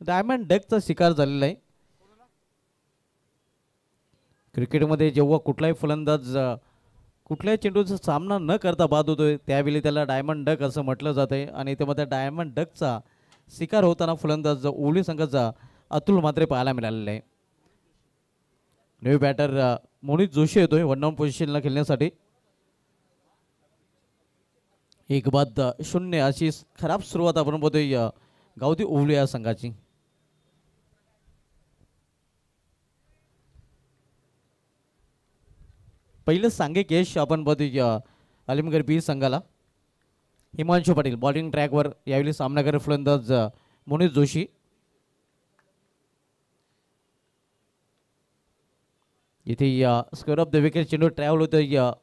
डायमंड डकचा शिकार झालेला आहे. क्रिकेटमध्ये जेव्हा कुठलाही फलंदाज कुठल्याही चेंडूचा सामना न करता बाद होतोय त्यावेळी त्याला डायमंड डक असं म्हटलं जात आहे. आणि त्यामध्ये डायमंड डकचा शिकार होताना फलंदाज ओवळी संघाचा अतुल म्हात्रे पाहायला मिळालेला आहे. न्यू बॅटर मोनित जोशी येतोय 1 डाऊन पोझिशनला खेळण्यासाठी. 1-0 अशी खराब सुरुवात आपण बघतोय गावठी ओवळी या संघाची. पहिलं सांघिक यश आपण बघतोय अलिमगड बी संघाला. हिमांशू पाटील बॉलिंग ट्रॅकवर यावेळी सामना करत फलंदाज मोनित जोशी. इथे स्क्वेअर ऑफ द विकेट चेंडू ट्रॅव्हल होतं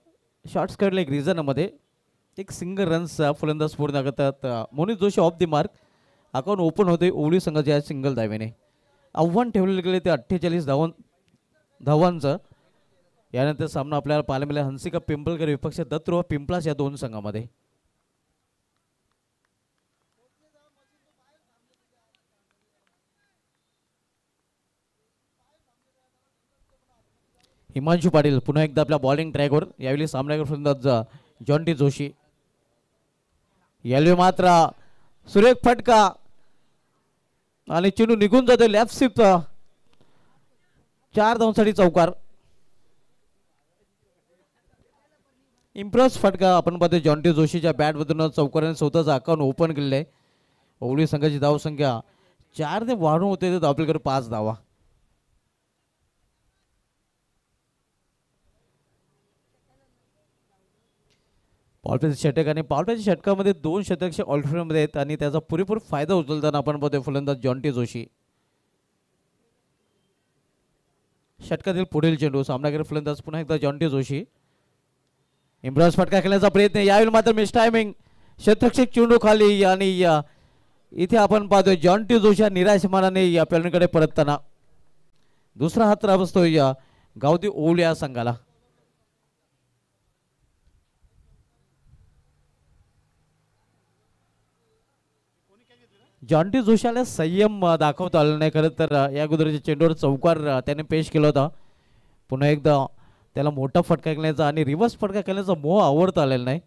शॉर्ट स्क्वेअर लेग रिझनमध्ये. एक सिंगल रन्स फलंदाज पूर्ण करतात. Monit Joshi of the mark. Account open होते ओवळी संघाच्या सिंगल धावेने. आव्हान ठेवलेले गेले ते 48 धावांचं. यानंतर सामना आपल्याला पाहायला मिळाला हंसिका पिंपळकर विपक्ष दत्तुवा पिंपळास या 2 संघामध्ये. हिमांशू पाटील पुन्हा एकदा आपल्या बॉलिंग ट्रॅकवर. यावेळी सामना फलंदाज जॉन्टी जोशी. यावेळी मात्र सुरेख फटका आणि चेंडू निघून जातो लेफ्ट स्लिप. 4 धावांसाठी चौकार. इम्प्रेस फटका आपण पाहतो जॉन्टी जोशीच्या बॅटमधून चौकाराने स्वतःचा अकाउंट ओपन केलेलं आहे. ओवळी संघाची धावसंख्या 4 ने वाढून होते तर आपल्याकडे 5 धावा. पॉवरप्लेचे षटक आणि पॉवरप्लेच्या षटकामध्ये 2 शतक ऑल्टरनेटमध्ये आहेत आणि त्याचा पुरेपूर फायदा उचलताना आपण पाहतोय फलंदाज जॉन्टी जोशी. षटकातील पुढील चेंडू सामनावीर फलंदाज पुन्हा एकदा जॉन्टी जोशी. इम्राज फटका खेळण्याचा प्रयत्न. यावेळी मात्र मिस टायमिंग. शतरक्षक चेंडू खाली आणि इथे आपण पाहतोय जॉन्टी जोशी निराश मनाने या पॅलनकडे परतताना. दुसरा हात बसतोय गावठी ओवळी या संघाला. जॉन्टी जोशाला संयम दाखवता आला नाही. खरं तर या अगोदरच्या चेंडूवर चौकार त्याने पेश केला होता. पुन्हा एकदा त्याला मोठा फटका खेळण्याचा आणि रिव्हर्स फटका खेळण्याचा मोह आवडता आलेला नाही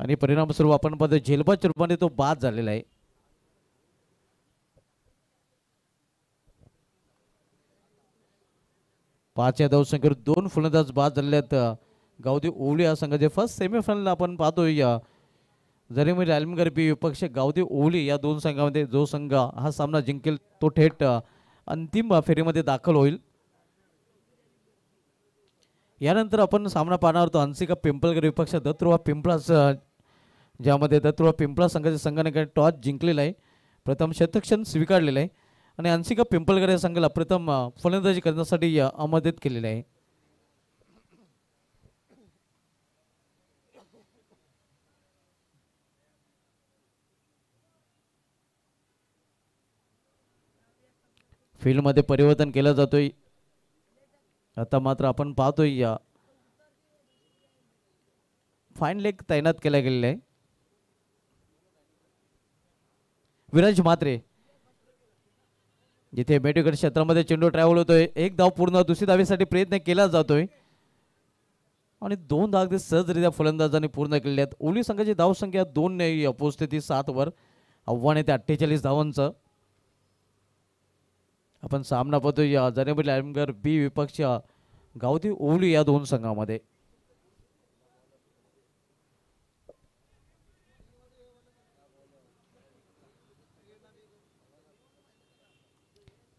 आणि परिणामस्वरूप आपण पाहतो झेलबाद रूपाने तो बाद झालेला आहे. पाच या धावसंख्येवर 2 फलंदाज बाद झालेले आहेत. गावदी ओवली या संघाचे फर्स्ट सेमीफायनल आपण पाहतोय. जरीमीर आलमगर बी विपक्ष गावदी ओवली या दोन संघामध्ये जो संघ हा सामना जिंकेल तो थेट अंतिम फेरीमध्ये दाखल होईल. यानंतर आपण सामना पाहणार होतो हंसिका पिंपळकर विपक्ष दत्तुवा पिंपळास, ज्यामध्ये दत्तुवा पिंपळा संघाच्या संघाने टॉस जिंकलेला आहे, प्रथम शतक्षण स्वीकारलेलं आहे आणि हंसिका पिंपळकर या संघाला प्रथम फलंदाजी करण्यासाठी आमंत्रित केलेले आहे. फील्डमध्ये परिवर्तन केलं जातोय. आता मात्र आपण पाहतोय फाईन लेग तैनात केला गेलेला आहे. विराज म्हात्रे जिथे मेटेगड क्षेत्रामध्ये चेंडू ट्रॅव्हल होतोय, एक धाव पूर्ण, दुसरी धावेसाठी प्रयत्न केला जातोय आणि 2 धाव अगदी सहजरित्या फलंदाजांनी पूर्ण केलेल्या आहेत. ओली संघाची धावसंख्या 2 ने पोहोचते ती 7 वर. आव्हान आहे ते 48 धावांचं. आपण सामना पाहतोय जरीमीर आलमगर बी विपक्ष गावदी ओवली या दोन संघामध्ये.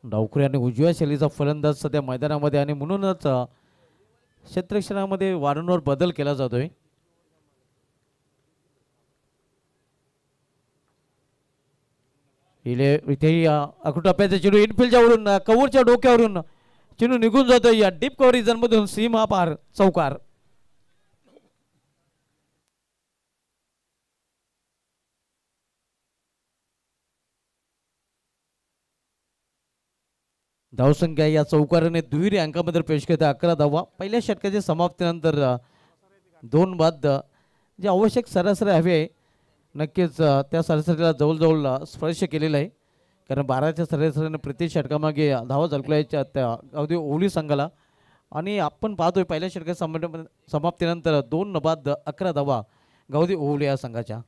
डावखुरी आणि उजव्या शैलीचा फलंदाज सध्या मैदानामध्ये आणि म्हणूनच क्षेत्ररक्षणामध्ये वारंवार बदल केला जातोय. इथे अकुटप्प्याचा चेंडू इनफिल्डच्या वरून कव्हरच्या डोक्यावरून चेंडू निघून जातोय या डीप कव्हर रिजन मधून सीमा पार चौकार. धावसंख्या या चौकाराने दुहेरी अंकामध्ये पेश करते 11 धावा. पहिल्या षटकाच्या समाप्तीनंतर 2 बाद जे आवश्यक सरासरी हवे आहे नक्कीच त्या सरासरीला जवळजवळ स्पर्श केलेला आहे, कारण 12च्या सरासरीने प्रति षटकामागे धावा झळकल्या त्या गावदी ओवली संघाला आणि आपण पाहतोय पहिल्या षटका समाप्तीनंतर 2 बाद 11 धावा गावदी ओवली या संघाच्या.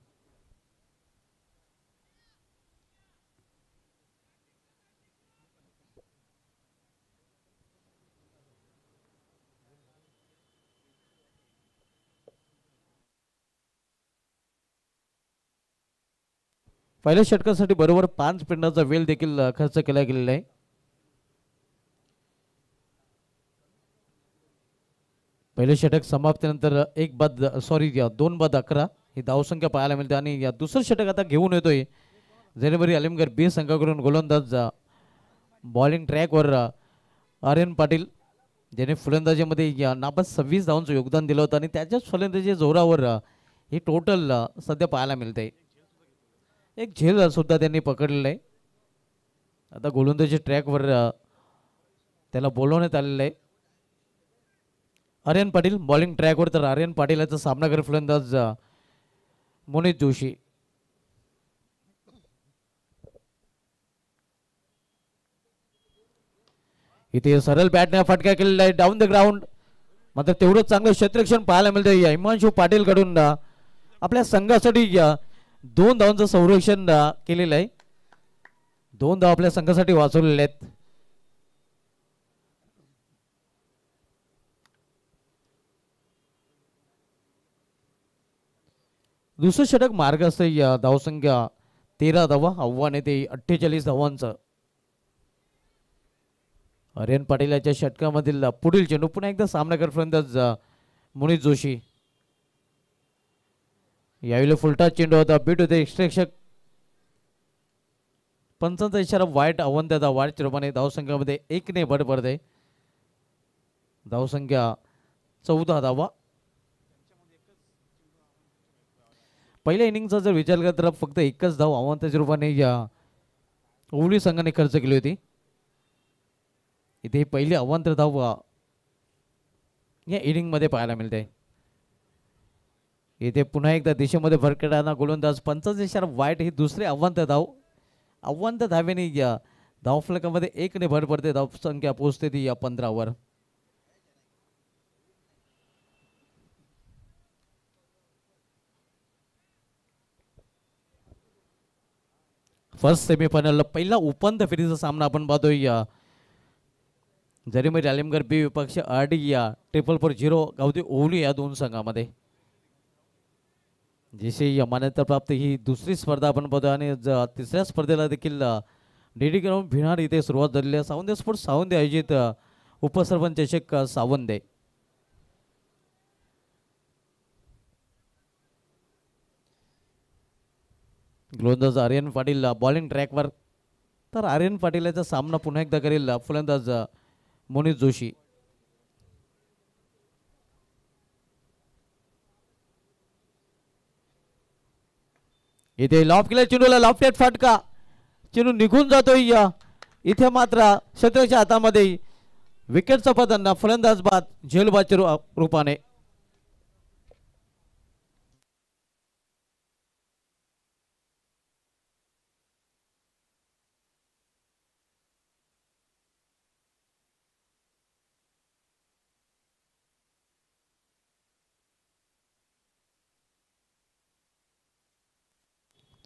पहिल्या षटकासाठी बरोबर 5 पिंडाचा वेळ देखील खर्च केला गेलेला आहे. पहिले षटक समाप्तीनंतर 2 बाद 11 ही धावसंख्या पाहायला मिळते आणि या दुसरं षटक आता घेऊन येतोय जरीमीर आलमगर बी संघाकडून गोलंदाज बॉलिंग ट्रॅकवर आर्यन पाटील, ज्याने फलंदाजीमध्ये नाबाद 26 धावांचं योगदान दिलं होतं आणि त्याच्याच फलंदाजी जोरावर ही टोटल सध्या पाहायला मिळते. एक झेल सुद्धा त्यांनी पकडलेला आहे. आता गोलंदाजी ट्रॅकवर त्याला बोलवण्यात आलेलं आहे. आर्यन पाटील बॉलिंग ट्रॅकवर, तर आर्यन पाटील याचा सामना करत फलंदाज मोनित जोशी. इथे सरळ बॅटने फटका केलेला आहे डाऊन द ग्राउंड. मात्र तेवढंच चांगलं क्षेत्ररक्षण पाहायला मिळतं हिमांशू पाटील कडून. आपल्या संघासाठी 2 धावांचं संरक्षण केलेलं आहे. 2 धाव आपल्या संघासाठी वाचवलेले आहेत. दुसरं षटक मार्ग असतं या धावसंख्या 13 धावा, आव्हान येते 48 धावांचं. आर्यन पाटील याच्या षटकामधील पुढील चेंडू पुन्हा एकदा सामना करत फलंदाज मोनित जोशी. यावेळी फुलटा चेंडू होता, बीट होते एक्स्ट्रेक्षक पंचांचा इशारा वाईट, आव्हान त्याचा वाईट रूपाने धावसंख्यामध्ये 1 ने भर पडते. धावसंख्या 14 धावा. पहिल्या इनिंगचा जर विचार केला तर फक्त 1च धाव आव्हान त्याच्या रूपाने या ओवली संघाने खर्च केली होती. इथे पहिली अवांतर धाव या इनिंग मध्ये पाहायला मिळते. इथे पुन्हा एकदा दिशेमध्ये भरकटणारा गोलंदाज पंचाचा इशारा वाईट. ही दुसरी आव्हांत धावेने या धावफलकामध्ये 1 भर पडते. धावसंख्या पोहोचते ती या 15वर. फर्स्ट सेमीफायनल पहिला उपांत्य फेरीचा सामना आपण पाहतोय. जरीमध्ये आलिमगड बी विपक्ष आरडी या 440 गावठी ओवली या दोन संघामध्ये. जिसे मान्यता प्राप्त ही दुसरी स्पर्धा आपण पाहतोय आणि तिसऱ्या स्पर्धेला देखील डीडी ग्राउंड भिनार इथे सुरुवात झालेली आहे. सावंदे स्पोर्ट्स सावंदे आयोजित उपसरपंच चषक सावंदे. गोलंदाज आर्यन पाटील बॉलिंग ट्रॅकवर. तर आर्यन पाटील याचा सामना पुन्हा एकदा करेल फलंदाज मोनिश जोशी. इथे लॉफ केला चेंडूला लॉफ्टेड फटका. चेंडू निघून जातोय. इथे मात्र शत्रूच्या हातामध्ये विकेटचा पतन. फलंदाज बाद झेलबादच्या रूपाने.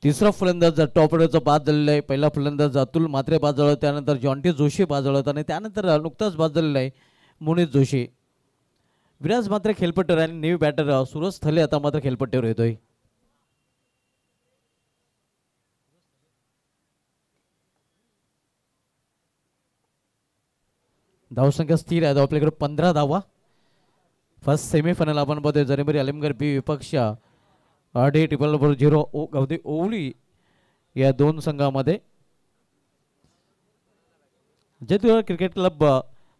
तिसरा फलंदाज टॉप ऑर्डरचा बाद झालेला आहे. पहिला फलंदाज अतुल म्हात्रे बाद झाला, त्यानंतर जॉन्टी जोशी बाद झाला आणि त्यानंतर नुकताच बाद झालेला आहे मोनिश जोशी. विराज मात्र खेळपट्टीवर आणि न्यू बॅटर सूरज थले आता मात्र खेळपट्टीवर येतोय. धावसंख्या स्थिर आहे. आपल्याकडे 15 धावा. फर्स्ट सेमीफायनल आपण बघतोय जरीमरी आलिमगड बी विपक्ष आरडी 000 गावठी ओवली या दोन संघामध्ये. जयदुर्ग क्रिकेट क्लब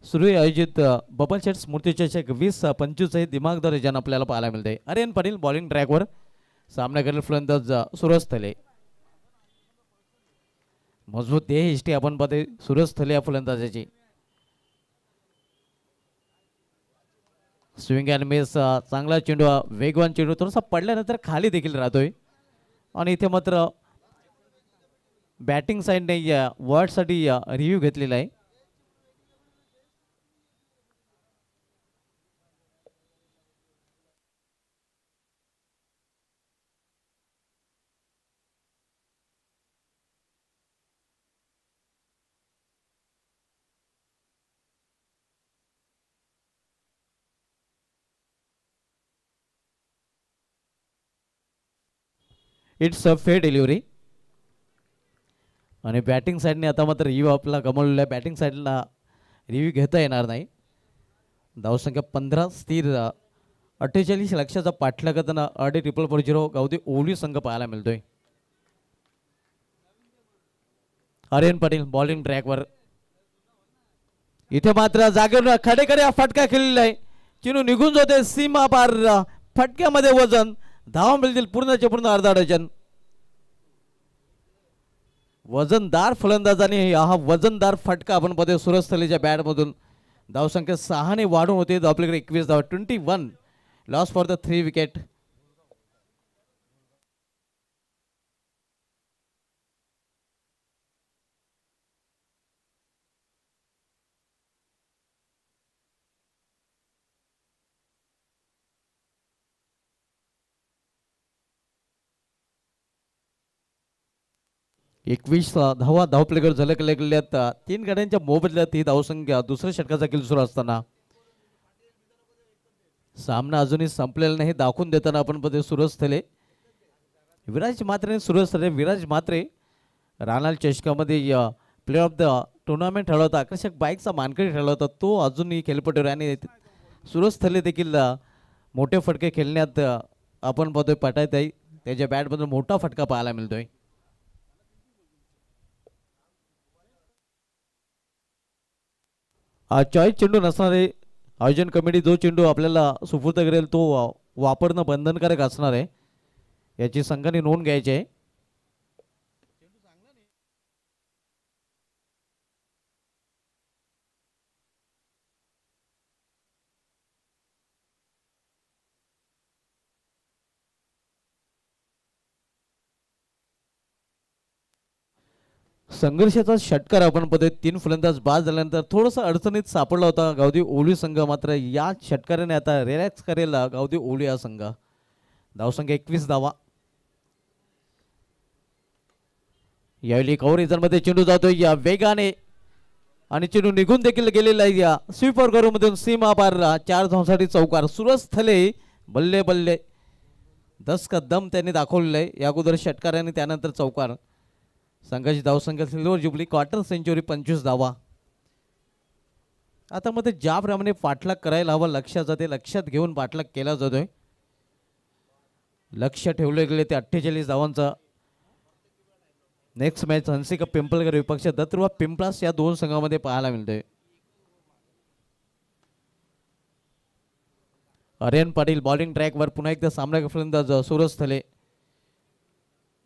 सुरू आयोजित बबन शेठ स्मृती चषक 20-25 हे दिमागदार जन आपल्याला पाहायला मिळते. आर्यन पाटील बॉलिंग ट्रॅकवर. सामना करेल फलंदाज सूरज थले. मजबूत देह हिष्टी आपण पाहते सूरज थले या फलंदाजाची. स्विंग अँड मिस चांगला चेंडू, वेगवान चेंडू थोडासा पडल्यानंतर खाली देखील राहतोय. आणि इथे मात्र बॅटिंग साईडने वर्डसाठी रिव्ह्यू घेतलेला आहे. It's a fair delivery. आणि बॅटिंग साईडने आता मात्र रिव्ह्यू आपला गमावलेला आहे. बॅटिंग साईडला रिव्ह्यू घेता येणार नाही. धावसंख्या 15 स्थिर. 48 लक्षाचा पाठलाग करताना आरडी 440 गावठी ओवली संघ पाहायला मिळतोय. आर्यन पाटील बॉलिंग ट्रॅकवर. इथे मात्र जागेवर खडेकडे फटका खेळलेला आहे. चेंडू निघून जाते सीमा पार. फटक्यामध्ये वजन. धावा मिळतील पूर्णचे पूर्ण अर्धा डझन. वजनदार फलंदाजाने हा वजनदार फटका आपण पाहतोय सूरज थलेच्या बॅटमधून. धावसंख्या 6 ने वाढून होते. आपल्याकडे 21 धावा. 21 लॉस फॉर द 3 विकेट. एकवीस धावा धावपलेकर झलकल्या गेल्यात. 3 गाड्यांच्या मोबदल्यात ही धावसंख्या दुसऱ्या षटकाचा खेळ सुरू असताना सामना अजूनही संपलेला नाही दाखवून देताना आपण बघतोय सूरज थले. विराज मात्रे सूरज थले. विराज मात्रे रानाल चषकामध्ये प्लेअर ऑफ द टुर्नामेंट ठरवला होता. आकर्षक बाईकचा मानकरी ठरला होता. तो अजूनही खेळपट्टीवर आणि सूरज थले देखील मोठे फटके खेळण्यात आपण बघतोय पटायत आहे. त्याच्या बॅटमधून मोठा फटका पाहायला मिळतोय. चॉईस चेंडू नसणारे आयोजन कमिटी जो चेंडू आपल्याला सुपूर्द करेल तो वापरणं बंधनकारक असणार आहे. याची संघाने नोंद घ्यायची आहे. संघर्षाचा षटकार आपण पद्धत 3 फलंदाज बाद झाल्यानंतर थोडासा अडचणीत सापडला होता गावदी ओवली संघ. मात्र या षटकाराने आता रिलॅक्स करेल गावदी ओवली हा संघ. धावसंख्या 21 धावा. यावेळी कव्हर मध्ये चेंडू जातोय या वेगाने आणि चेंडू निघून देखील गेलेला आहे या स्वीपर करू मधून सीमा पार. 4 धावांसाठी चौकार. सूरज थले बल्ले बल्ले 10 का दम त्यांनी दाखवलेला आहे या अगोदर षटकाराने त्यानंतर चौकार. संघाची धावसंख्या सिल्वर जुबली क्वार्टर सेंचुरी 25 धावा. आता मध्ये ज्याप्रमाणे पाठलाग करायला हवा लक्षात जाते लक्षात घेऊन पाठलाग केला जातोय. लक्ष ठेवले गेले ते 48 धावांचा. नेक्स्ट मॅच हंसिका पिंपळकर विपक्ष दत्तुर्वा पिंपळास या 2 संघामध्ये पाहायला मिळतोय. आर्यन पाटील बॉलिंग ट्रॅकवर पुन्हा एकदा सामना फलंदाज सूरज थले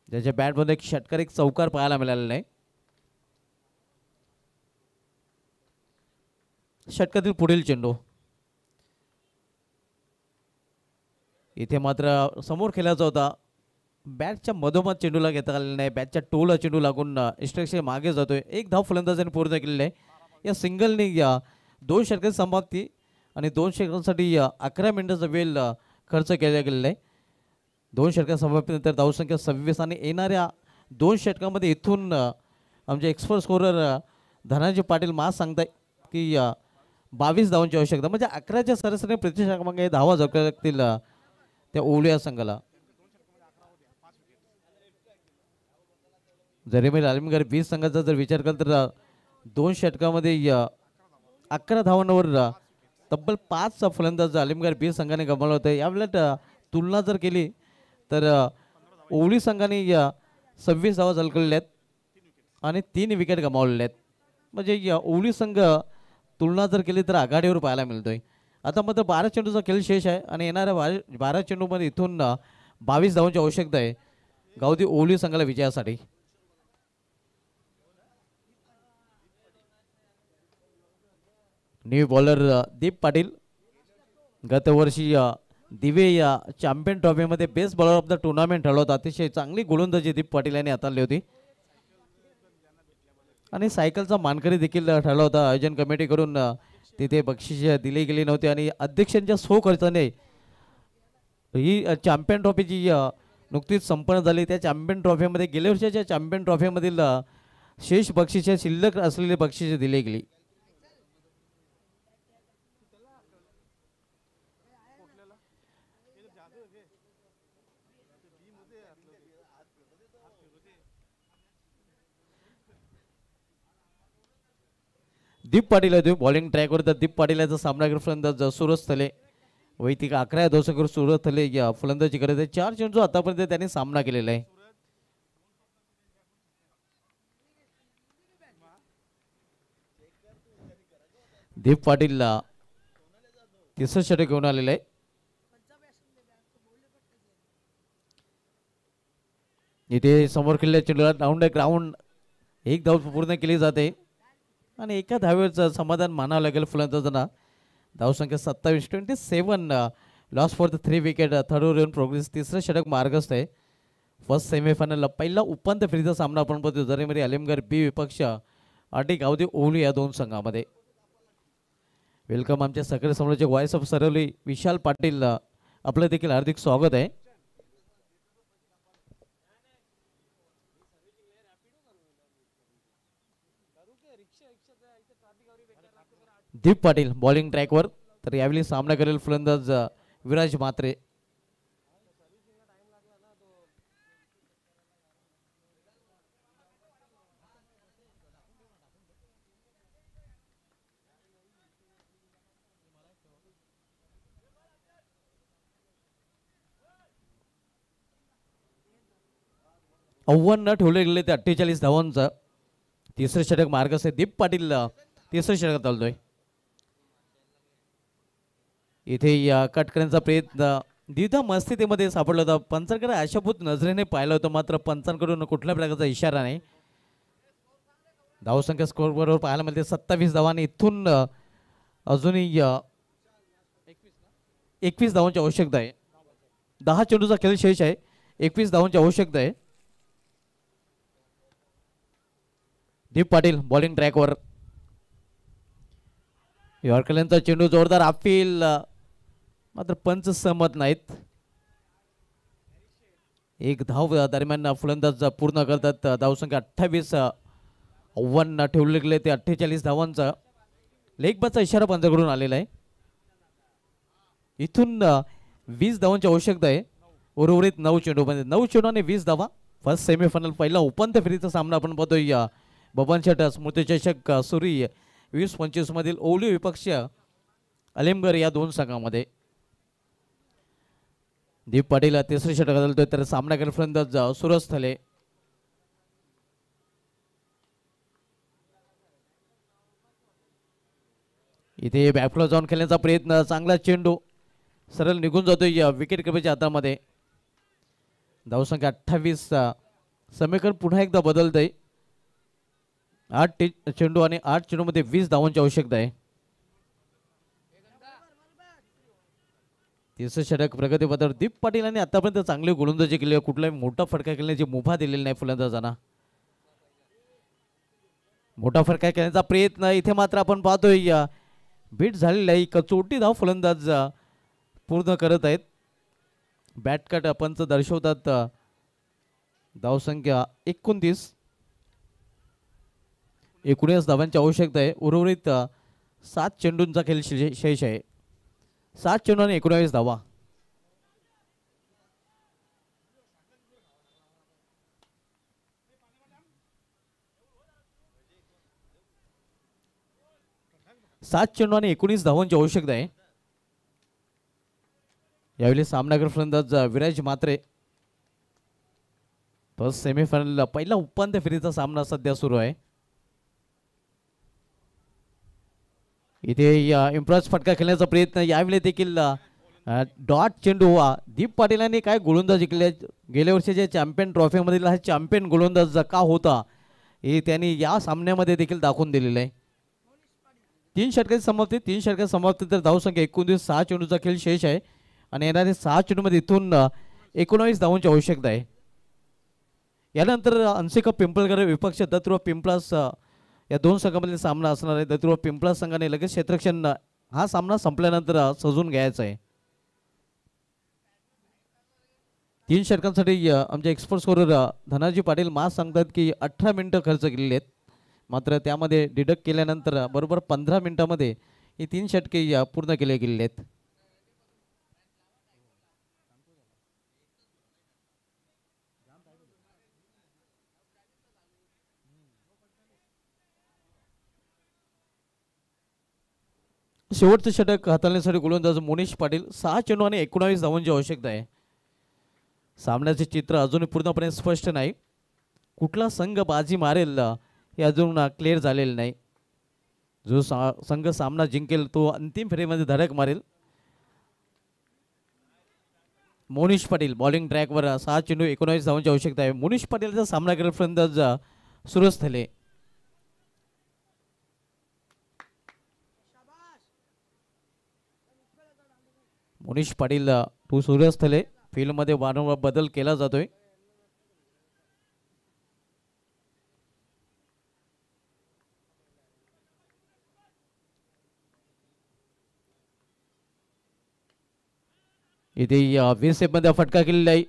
ज्याच्या बॅटमध्ये एक षटकार एक चौकार पाहायला मिळालेला आहे. षटकातील पुढील चेंडू इथे मात्र समोर खेळायचा होता. बॅटच्या मधोमध चेंडूला घेता आलेला नाही. बॅटच्या टोला चेंडू लागून स्ट्राईकच्या मागे जातोय. 1 धाव फलंदाजाने पूर्ण केलेली आहे. या सिंगलने या 2 षटकांची समाप्ती आणि 2 षटकांसाठी 11 मिनिटाचा वेळ खर्च केला गेलेला आहे. 2 षटकां समाप्तीनंतर धावसंख्या 26 आणि येणाऱ्या 2 षटकांमध्ये इथून आमचे एक्सपर्ट स्कोरर धनाजी पाटील मास सांगताय की 22 धावांची आवश्यकता म्हणजे 11च्या सरासरी प्रति षटकामागे धावा जोडाव्या लागतील त्या ओवली संघाला. जरी मी आलिमगड 20 संघाचा जर विचार केला तर 2 षटकामध्ये 11 धावांवर तब्बल 5 फलंदाज आलिमगड 20 संघाने गमावला होता. यावेळेला तुलना जर केली तर ओवली संघाने 26 धावा झळकलेल्या आहेत आणि 3 विकेट गमावलेल्या आहेत. म्हणजे ओवली संघ तुलना जर केली तर आघाडीवर पाहायला मिळतोय. आता मात्र 12 चेंडूचा खेळ शेष आहे आणि येणाऱ्या 12 चेंडूमध्ये इथून 22 धावांची आवश्यकता आहे गावदी ओवली संघाला विजयासाठी. न्यू बॉलर दीप पाटील गतवर्षी दिवे या चॅम्पियन ट्रॉफीमध्ये best bowler of the tournament ठरला होता. अतिशय चांगली गोलंदाजी दीप पाटील यांनी हाताळली होती आणि सायकलचा मानकरी देखील ठरला होता. आयोजन कमिटीकडून तिथे बक्षीस दिली गेली नव्हती आणि अध्यक्षांच्या सो खर्चाने ही चॅम्पियन ट्रॉफी जी नुकतीच संपन्न झाली त्या चॅम्पियन ट्रॉफीमध्ये गेल्या वर्षाच्या चॅम्पियन ट्रॉफीमधील शेष बक्षिसे शिल्लक असलेली बक्षिसे दिली गेली. दीप पाटील आहे बॉलिंग ट्रॅकवर तर दीप पाटील याचा सामना करत फलंदाज सूरज थले वैयक्तिक 11 धावसंख्येवर सूरज थले या फलंदाजी करत आहे. 4 चेंडू आतापर्यंत त्यांनी सामना केलेला आहे. दीप पाटीलला 3रं षटक घेऊन आलेलं आहे. इथे समोर खेळलेल्या चेंडूला राऊंड ग्राउंड 1 धाव पूर्ण केली जाते आणि एका धावेचं समाधान मानावं लागेल फलंदाजांना. धावसंख्या 27 27 loss for the 3 wicket. Third over progress 3रं षटक मार्गस्थ आहे. फर्स्ट सेमीफायनलला पहिला उपांत्य फेरीचा सामना आपण पाहतो जरीमरी आलिमगड बी विपक्ष आटी गावदी ओवली या 2 संघामध्ये. वेलकम आमच्या सकल समोरचे व्हॉइस ऑफ सरवली विशाल पाटील आपलं देखील हार्दिक स्वागत आहे. दीप पाटील बॉलिंग ट्रॅकवर तर यावेळी सामना करेल फलंदाज विराज म्हात्रे. आव्हान न ठेवले गेले ते 48 धावांचं 3रं षटक मार्गस्थ आहे. दीप पाटील 3रं षटकात चालतोय. इथे या कट करण्याचा प्रयत्न द्विधा मस्तितेमध्ये सापडला होता. पंचांकडे आशाभूत नजरेने पाहिलं होतं मात्र पंचांकडून कुठल्या प्रकारचा इशारा नाही. धावसंख्या स्कोर बरोबर पाहायला मिळते 27 धावा आणि इथून अजूनही 21 धावांची आवश्यकता आहे. 10 चेंडूचा खेळ शेष आहे. 21 धावांची आवश्यकता आहे. दीप पाटील बॉलिंग ट्रॅकवर. यॉर्करचा चेंडू जोरदार अपील, मात्र पंच सहमत नाहीत. एक धाव दरम्यान फलंदाज पूर्ण करतात. धावसंख्या 28. आव्हान ठेवले गेले ते 48 धावांचा. लेग बाचा इशारा पंचाकडून आलेला आहे. इथून 20 धावांची आवश्यकता आहे. उर्वरित 9 चेंडूमध्ये 9 चेंडू आणि 20 धावा. फर्स्ट सेमीफायनल पहिला उपांत्य फेरीचा सामना आपण पाहतोय. बबन शेठ स्मृतिचषक सुरी 20-25 मधील ओवली विपक्ष अलिमगड या दोन संघामध्ये. दीप पाटील तिसरे षटक बदलतोय तर सामना केला फलंदाज सूरज थले. इथे बॅकफ्लो जाऊन खेळण्याचा प्रयत्न, चांगला चेंडू सरळ निघून जातोय विकेट किपरच्या हातामध्ये. धावसंख्या 28. समीकरण पुन्हा एकदा बदलतंय. 8 चेंडू आणि 8 चेंडूमध्ये 20 धावांची आवश्यकता आहे. तिसरं षटक प्रगती पथावर दीप पाटील यांनी आतापर्यंत चांगले गोलंदाजी केली. कुठलाही मोठा फटका खेळण्याची मुभा दिलेली नाही फलंदाजांना. मोठा फटका खेळण्याचा प्रयत्न इथे मात्र आपण पाहतोय बीट झालेला आहे. कचोटी धाव फलंदाज पूर्ण करत आहेत. बॅटकट पंच दर्शवतात. धावसंख्या 29. 19 धावांची आवश्यकता आहे. उर्वरित 7 चेंडूंचा खेळ शेष आहे. 7 चेंडू आणि 19 धावा. सात चेंडू आणि 19 धावांची आवश्यकता आहे. यावेळी सामनागर फलंदाज विराज मात्रे. फर्स्ट सेमीफायनल पहिला उपांत्य फेरीचा सामना सध्या सुरू आहे. इथे इम्प्रेस फटका खेळण्याचा प्रयत्न, यावेळी देखील डॉट चेंडू हुआ. दीप पाटीलांनी काय गोलंदाजी केली. गेल्या वर्षीच्या चॅम्पियन ट्रॉफीमधील हा चॅम्पियन गोलंदाज का होता हे त्यांनी या सामन्यामध्ये देखील दाखवून दिलेलं आहे. 3 षटकाची समाप्ती. 3 षटकाची समाप्ती तर धावसंख्या 29. 6 चेंडूचा खेळ शेष आहे आणि येणारे 6 चेंडूमध्ये इथून 19 धावांची आवश्यकता आहे. यानंतर अंशिका पिंपळकर विपक्ष दत्तुर्वा पिंपळास या दोन संघामधील सामना असणार आहे. दत्तुर्वा पिंपळास संघाने लगेच क्षेत्ररक्षण हा सामना संपल्यानंतर सजून घ्यायचा आहे. 3 षटकांसाठी आमचे एक्सपर्ट स्कोरर धनाजी पाटील मास सांगतात की 18 मिनिटं खर्च केलेली आहेत. मात्र त्यामध्ये डिडक्ट केल्यानंतर बरोबर 15 मिनिटांमध्ये ही 3 षटके पूर्ण केले गेलेले आहेत. शेवटचं षटक हाताळण्यासाठी गोलंदाज मोनिश पाटील. 6 चेंडू आणि 19 धावांची आवश्यकता आहे. सामन्याचे चित्र अजूनही पूर्णपणे स्पष्ट नाही. कुठला संघ बाजी मारेल हे अजून क्लिअर झालेलं नाही. जो संघ सामना जिंकेल तो अंतिम फेरीमध्ये धडक मारेल. मोनिश पाटील बॉलिंग ट्रॅकवर. 6 चेंडू 19 धावांची आवश्यकता आहे. मोनिश पाटीलचा सामना करेल फलंदाज सूरज थले. मोनिश पाटील टू सूरज थले. फील्डमध्ये वारंवार बदल केला जातोय. इथे 20 मध्ये फटका केलेला आहे.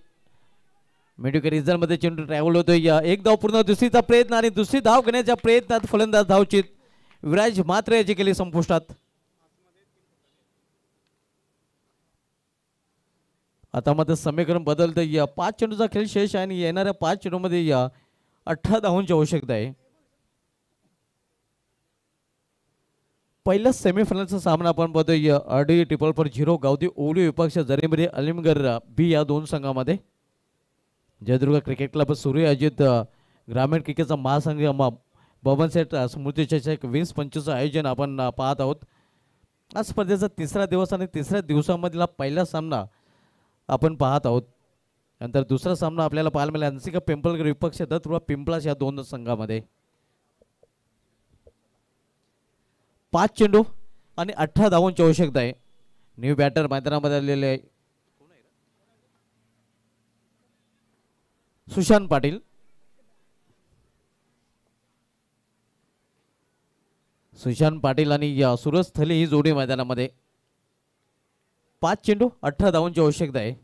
मेडिकल रिझल्ट मध्ये चेंडू ट्रॅव्हल होतोय. एक धाव पूर्ण. दुसरीचा प्रयत्न आणि दुसरी धाव घेण्याच्या प्रयत्नात फलंदाज धावचित विराज मात्रे याची केली संपुष्टात. आता मात्र समीकरण बदलतं. 5 चेंडूचा खेळ शेष आहे आणि येणाऱ्या 5 चेंडूमध्ये 18 धावांची आवश्यकता आहे. पहिला सेमीफायनलचा सामना आपण पाहतोय RD 444 गावठी ओवली विपक्ष जरीमरी अलिमगड बी या दोन संघामध्ये. जयदुर्गा क्रिकेट क्लब सूर्य अजित ग्रामीण क्रिकेटचा महासंघ बबन शेठ स्मृतिचषक 20-25 आयोजन आपण पाहत आहोत. आज स्पर्धेचा तिसरा दिवस आणि तिसऱ्या दिवसामधला पहिला सामना आपण पाहत आहोत. नंतर दुसरा सामना आपल्याला पाहायला मिळाला अंशिका पिंपळकर विपक्ष दत्तुर्वा पिंपळास या दोन संघामध्ये. 5 चेंडू आणि 18 धावांची आवश्यकता आहे. न्यू बॅटर मैदानामध्ये आलेले आहे सुशांत पाटील. सुशांत पाटील आणि सूरज थले ही जोडी मैदानामध्ये. 5 चेंडू 18 धावांची आवश्यकता आहे.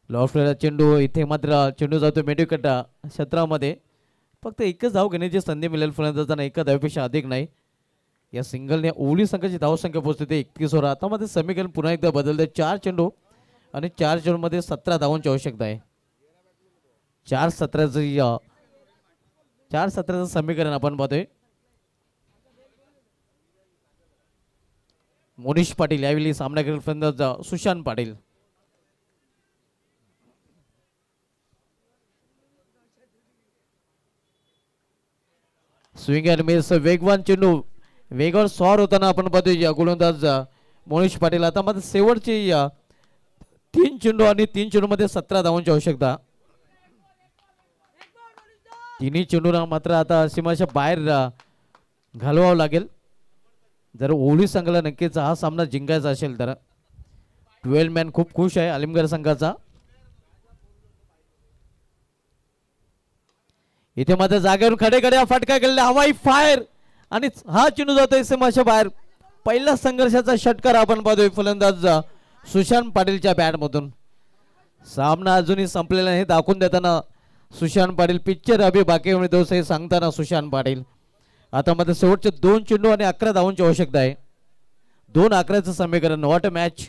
लॉफ्टला चेंडू, इथे मात्र चेंडू जातो मेडुकट्टा क्षेत्रामध्ये. फक्त एकच धाव घेण्याची संधी मिळेल फलंदाजांना, एका धावेपेक्षा अधिक नाही. या सिंगलने ओवली संघाची धावसंख्या पोहोचते 31 वर. आता मध्ये समीकरण पुन्हा एकदा बदलते. 4 चेंडू आणि 4 चेंडूमध्ये 17 धावांची आवश्यकता आहे. 4-17चं समीकरण आपण पाहतोय. मोनिश पाटील यावेळी सामना करेल फलंदाज Sushant Patil. Swing and miss, वेगवान चेंडू वेगावर स्वार होताना आपण पाहतोय गोलंदाज मोनिश पाटील. आता मात्र शेवटची 3 चेंडू आणि 3 चेंडूमध्ये 17 धावांची आवश्यकता. तिन्ही चेंडूंना मात्र आता सीमाच्या बाहेर घालवावं लागेल जर ओवली संघाला नक्कीच हा सामना जिंकायचा असेल तर. 12 मॅन खूप खुश आहे आलिमगड संघाचा. इथे मात्र जागेवर खडे फटका केलेला, हवाई फायर आणि हा चेंडू जातोय सीमाच्या बाहेर. पहिला संघर्षाचा षटकार आपण पाहतोय फलंदाज सुशांत पाटीलच्या बॅटमधून. सामना अजूनही संपलेला नाही दाखवून देताना सुशांत पाटील. पिक्चर अभि बाकी दोस्त हे सांगताना सुशांत पाटील. आता मात्र शेवटचे 2 चेंडू आणि 11 धावांची आवश्यकता आहे. 2-11चं समीकरण. What a match.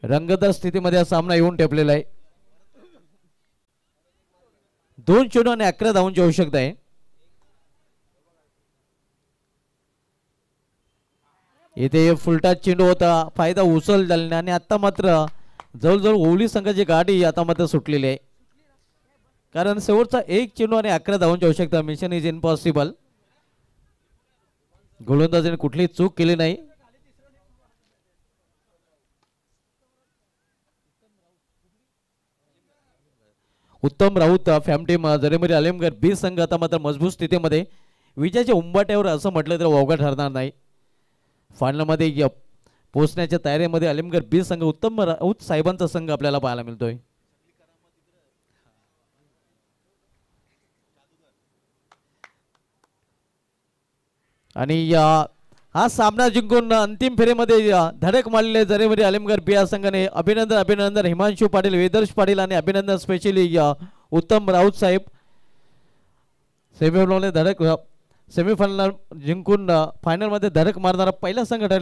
रंगतदार स्थितीमध्ये हा सामना येऊन ठेपलेला आहे. 2 चेंडू आणि 11 धावांची आवश्यकता आहे. इथे फुलटा चेंडू होता, फायदा उचल झाला आणि आता मात्र जवळजवळ ओवली संघाची गाडी आता मात्र सुटलेली आहे. कारण शेवटचा 1 चेंडू आणि 11 धावांची आवश्यकता. Mission is impossible. गोलंदाजाने कुठलीही चूक केली नाही. उत्तम राऊत फॅम टीम जरेमरी आलिमगड बी संघ आता मात्र मजबूत स्थितीमध्ये. विजयाच्या उंबाट्यावर असं म्हटलं तर वावगा ठरणार नाही. फायनलमध्ये पोहोचण्याच्या तयारीमध्ये आलिमगड बी संघ, उत्तम राऊत साहेबांचा संघ आपल्याला पाहायला मिळतोय. आणि हा सामना जिंकून अंतिम फेरीमध्ये धडक मारलेले जरेमरी आलिमगड बी या संघाने अभिनंदन हिमांशू पाटील, वेदर्श पाटील आणि अभिनंदन स्पेशली उत्तम राऊत साहेब. सेमीफायनल जिंकून फायनलमध्ये धडक मारणारा पहिला संघ ठरला.